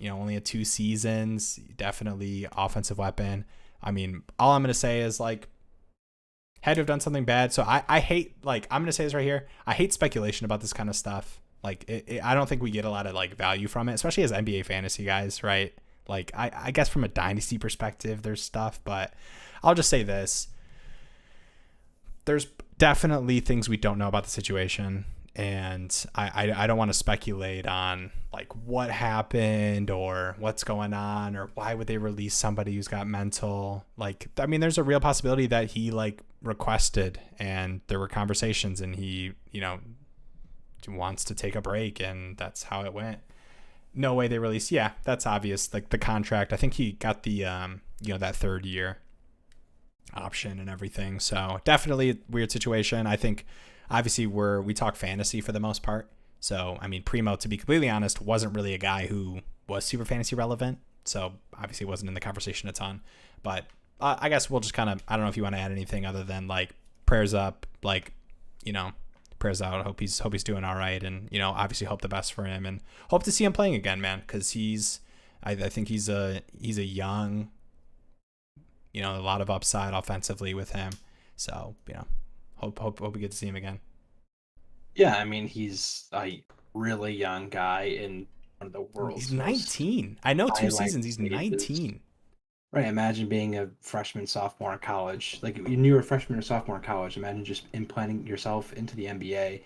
only had 2 seasons, definitely offensive weapon. I mean, all I'm going to say is had to have done something bad. So I hate, I'm going to say this right here. I hate speculation about this kind of stuff. I don't think we get a lot of value from it, especially as NBA fantasy guys, right? I guess from a dynasty perspective, there's stuff, but I'll just say this. There's definitely things we don't know about the situation. And I don't want to speculate on what happened or what's going on or why would they release somebody who's got mental, there's a real possibility that he requested and there were conversations and he, wants to take a break and that's how it went. No way they released. Yeah, that's obvious. The contract, I think he got the, that 3rd year option and everything. So definitely a weird situation. I think obviously we talk fantasy for the most part. So, Primo, to be completely honest, wasn't really a guy who was super fantasy relevant. So obviously wasn't in the conversation a ton, but I guess we'll just kind of, I don't know if you want to add anything other than prayers up, prayers out. Hope he's doing all right. And, obviously hope the best for him and hope to see him playing again, man. Cause I think he's a young, a lot of upside offensively with him. So, hope we get to see him again. Yeah. He's a really young guy in one of the world's. He's 19. I know 2 seasons. He's 19. Right. Imagine being a freshman, sophomore in college. When you were a freshman or sophomore in college, imagine just implanting yourself into the NBA.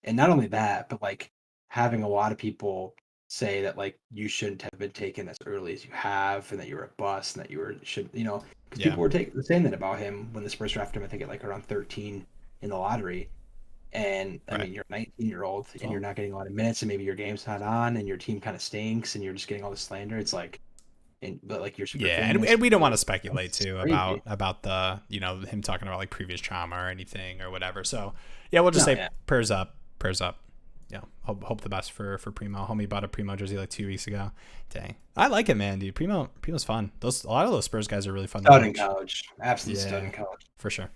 And not only that, but having a lot of people say that you shouldn't have been taken as early as you have and that you were a bust and that you should, because people were saying that about him when the Spurs drafted him, I think at around 13 in the lottery. And you're a 19-year-old and you're not getting a lot of minutes and maybe your game's not on and your team kind of stinks and you're just getting all the slander. It's but you're super famous. And we don't want to speculate too about the him talking about previous trauma or anything or whatever. So we'll just say prayers up. Yeah, hope the best for Primo. Homie bought a Primo jersey 2 weeks ago. Dang, I like it, man, dude. Primo's fun. A lot of those Spurs guys are really fun. Stud in college, absolute stud in college for sure.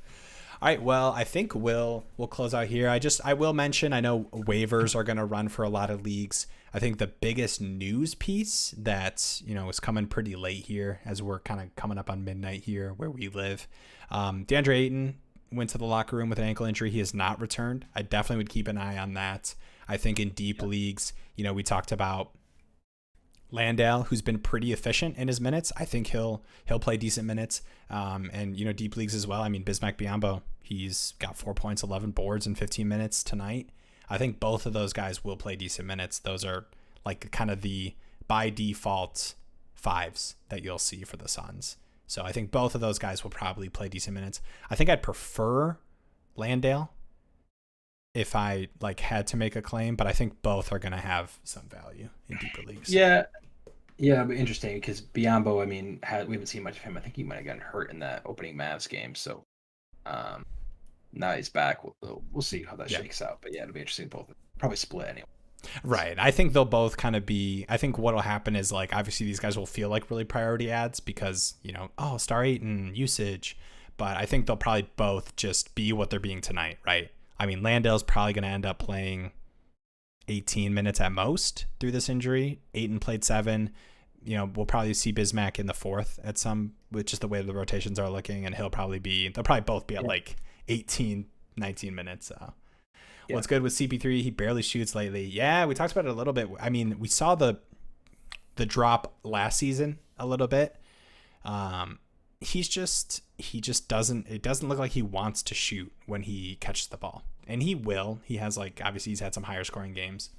All right, well, I think we'll close out here. I will mention, I know waivers are going to run for a lot of leagues. I think the biggest news piece that, is coming pretty late here as we're kind of coming up on midnight here where we live. DeAndre Ayton went to the locker room with an ankle injury. He has not returned. I definitely would keep an eye on that. I think in deep leagues, we talked about Landale, who's been pretty efficient in his minutes. I think he'll play decent minutes. And deep leagues as well. Bismack Biyombo, he's got 4 points, 11 boards in 15 minutes tonight. I think both of those guys will play decent minutes. Those are kind of the by default 5s that you'll see for the Suns. So I think both of those guys will probably play decent minutes. I think I'd prefer Landale if I had to make a claim, but I think both are going to have some value in deeper leagues. Yeah, it'll be interesting because Biyombo, we haven't seen much of him. I think he might have gotten hurt in that opening Mavs game. So now he's back. We'll see how that shakes out. But it'll be interesting. Both probably split anyway. Right. I think they'll both kind of be. I think what'll happen is obviously these guys will feel like really priority ads because Star Ayton usage, but I think they'll probably both just be what they're being tonight. Right. Landale's probably going to end up playing 18 minutes at most through this injury. Ayton played 7. We'll probably see Bismack in the 4th at some, which is the way the rotations are looking, and they'll probably both be at 18, 19 minutes. What's good with CP3? He barely shoots lately. Yeah, we talked about it a little bit. We saw the drop last season a little bit. He just doesn't. It doesn't look like he wants to shoot when he catches the ball, and he will. He has obviously he's had some higher scoring games,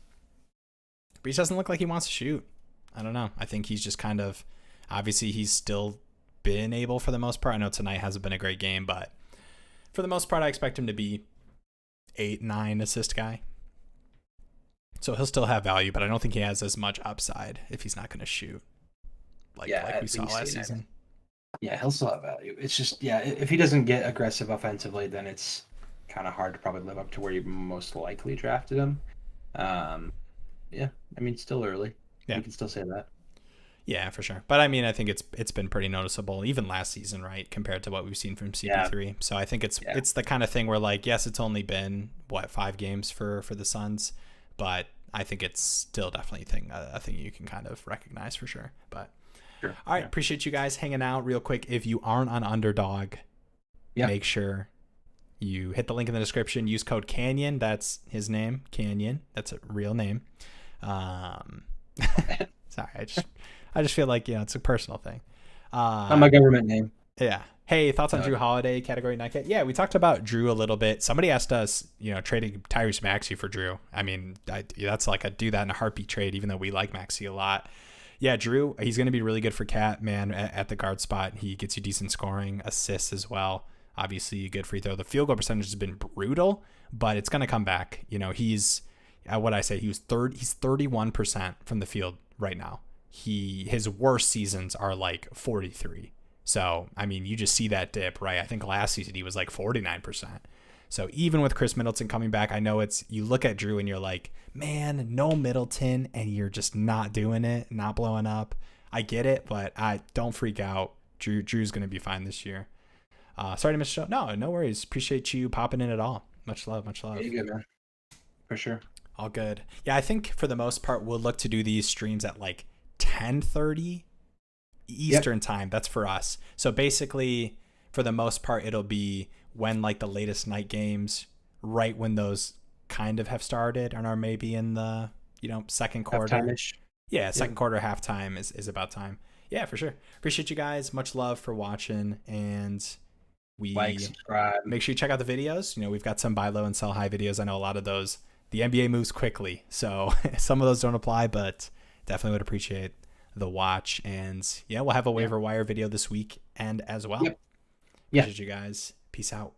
but he doesn't look like he wants to shoot. I don't know. I think he's just kind of, obviously he's still been able for the most part. I know tonight hasn't been a great game, but for the most part, I expect him to be 8-9 assist guy. So he'll still have value, but I don't think he has as much upside if he's not going to shoot like we saw last season. Yeah, he'll still have value. It's just, if he doesn't get aggressive offensively, then it's kind of hard to probably live up to where you most likely drafted him. Still early. Yeah, you can still say that. Yeah, for sure. But I mean, I think it's been pretty noticeable, even last season, right, compared to what we've seen from CP3. Yeah. So I think it's the kind of thing where, like, yes, it's only been 5 games for the Suns, but I think it's still definitely a thing you can kind of recognize for sure. But sure. All right, appreciate you guys hanging out. Real quick, if you aren't on Underdog, make sure you hit the link in the description. Use code Canyon. That's his name, Canyon. That's a real name. Sorry, I just feel like, it's a personal thing. Not my government name. Yeah. Hey, thoughts on Drew Holiday, category 9K? Yeah, we talked about Drew a little bit. Somebody asked us, trading Tyrese Maxey for Drew. I mean, that's like a do that in a heartbeat trade, even though we like Maxey a lot. Yeah, Drew, he's going to be really good for Cat, man, at the guard spot. He gets you decent scoring, assists as well. Obviously, good free throw. The field goal percentage has been brutal, but it's going to come back. He's, he's 31% from the field right now. His worst seasons are like 43. So, I mean, you just see that dip, right? I think last season he was like 49%. So even with Chris Middleton coming back, I know you look at Drew and you're like, man, no Middleton, and you're just not doing it, not blowing up. I get it, but don't freak out. Drew's going to be fine this year. Sorry to miss the show. No worries. Appreciate you popping in at all. Much love. Yeah, you're good, man. For sure. All good. Yeah, I think for the most part, we'll look to do these streams at like 10:30 Eastern time. That's for us. So basically, for the most part, it'll be when like the latest night games, right when those kind of have started and are maybe in the second quarter. Halftime-ish. Yeah, second quarter, halftime is about time. Yeah, for sure. Appreciate you guys. Much love for watching, and subscribe. Make sure you check out the videos. We've got some buy low and sell high videos. I know a lot of those. The NBA moves quickly, so some of those don't apply, but definitely would appreciate the watch. And we'll have a waiver wire video this week and as well. Appreciate you guys. Peace out.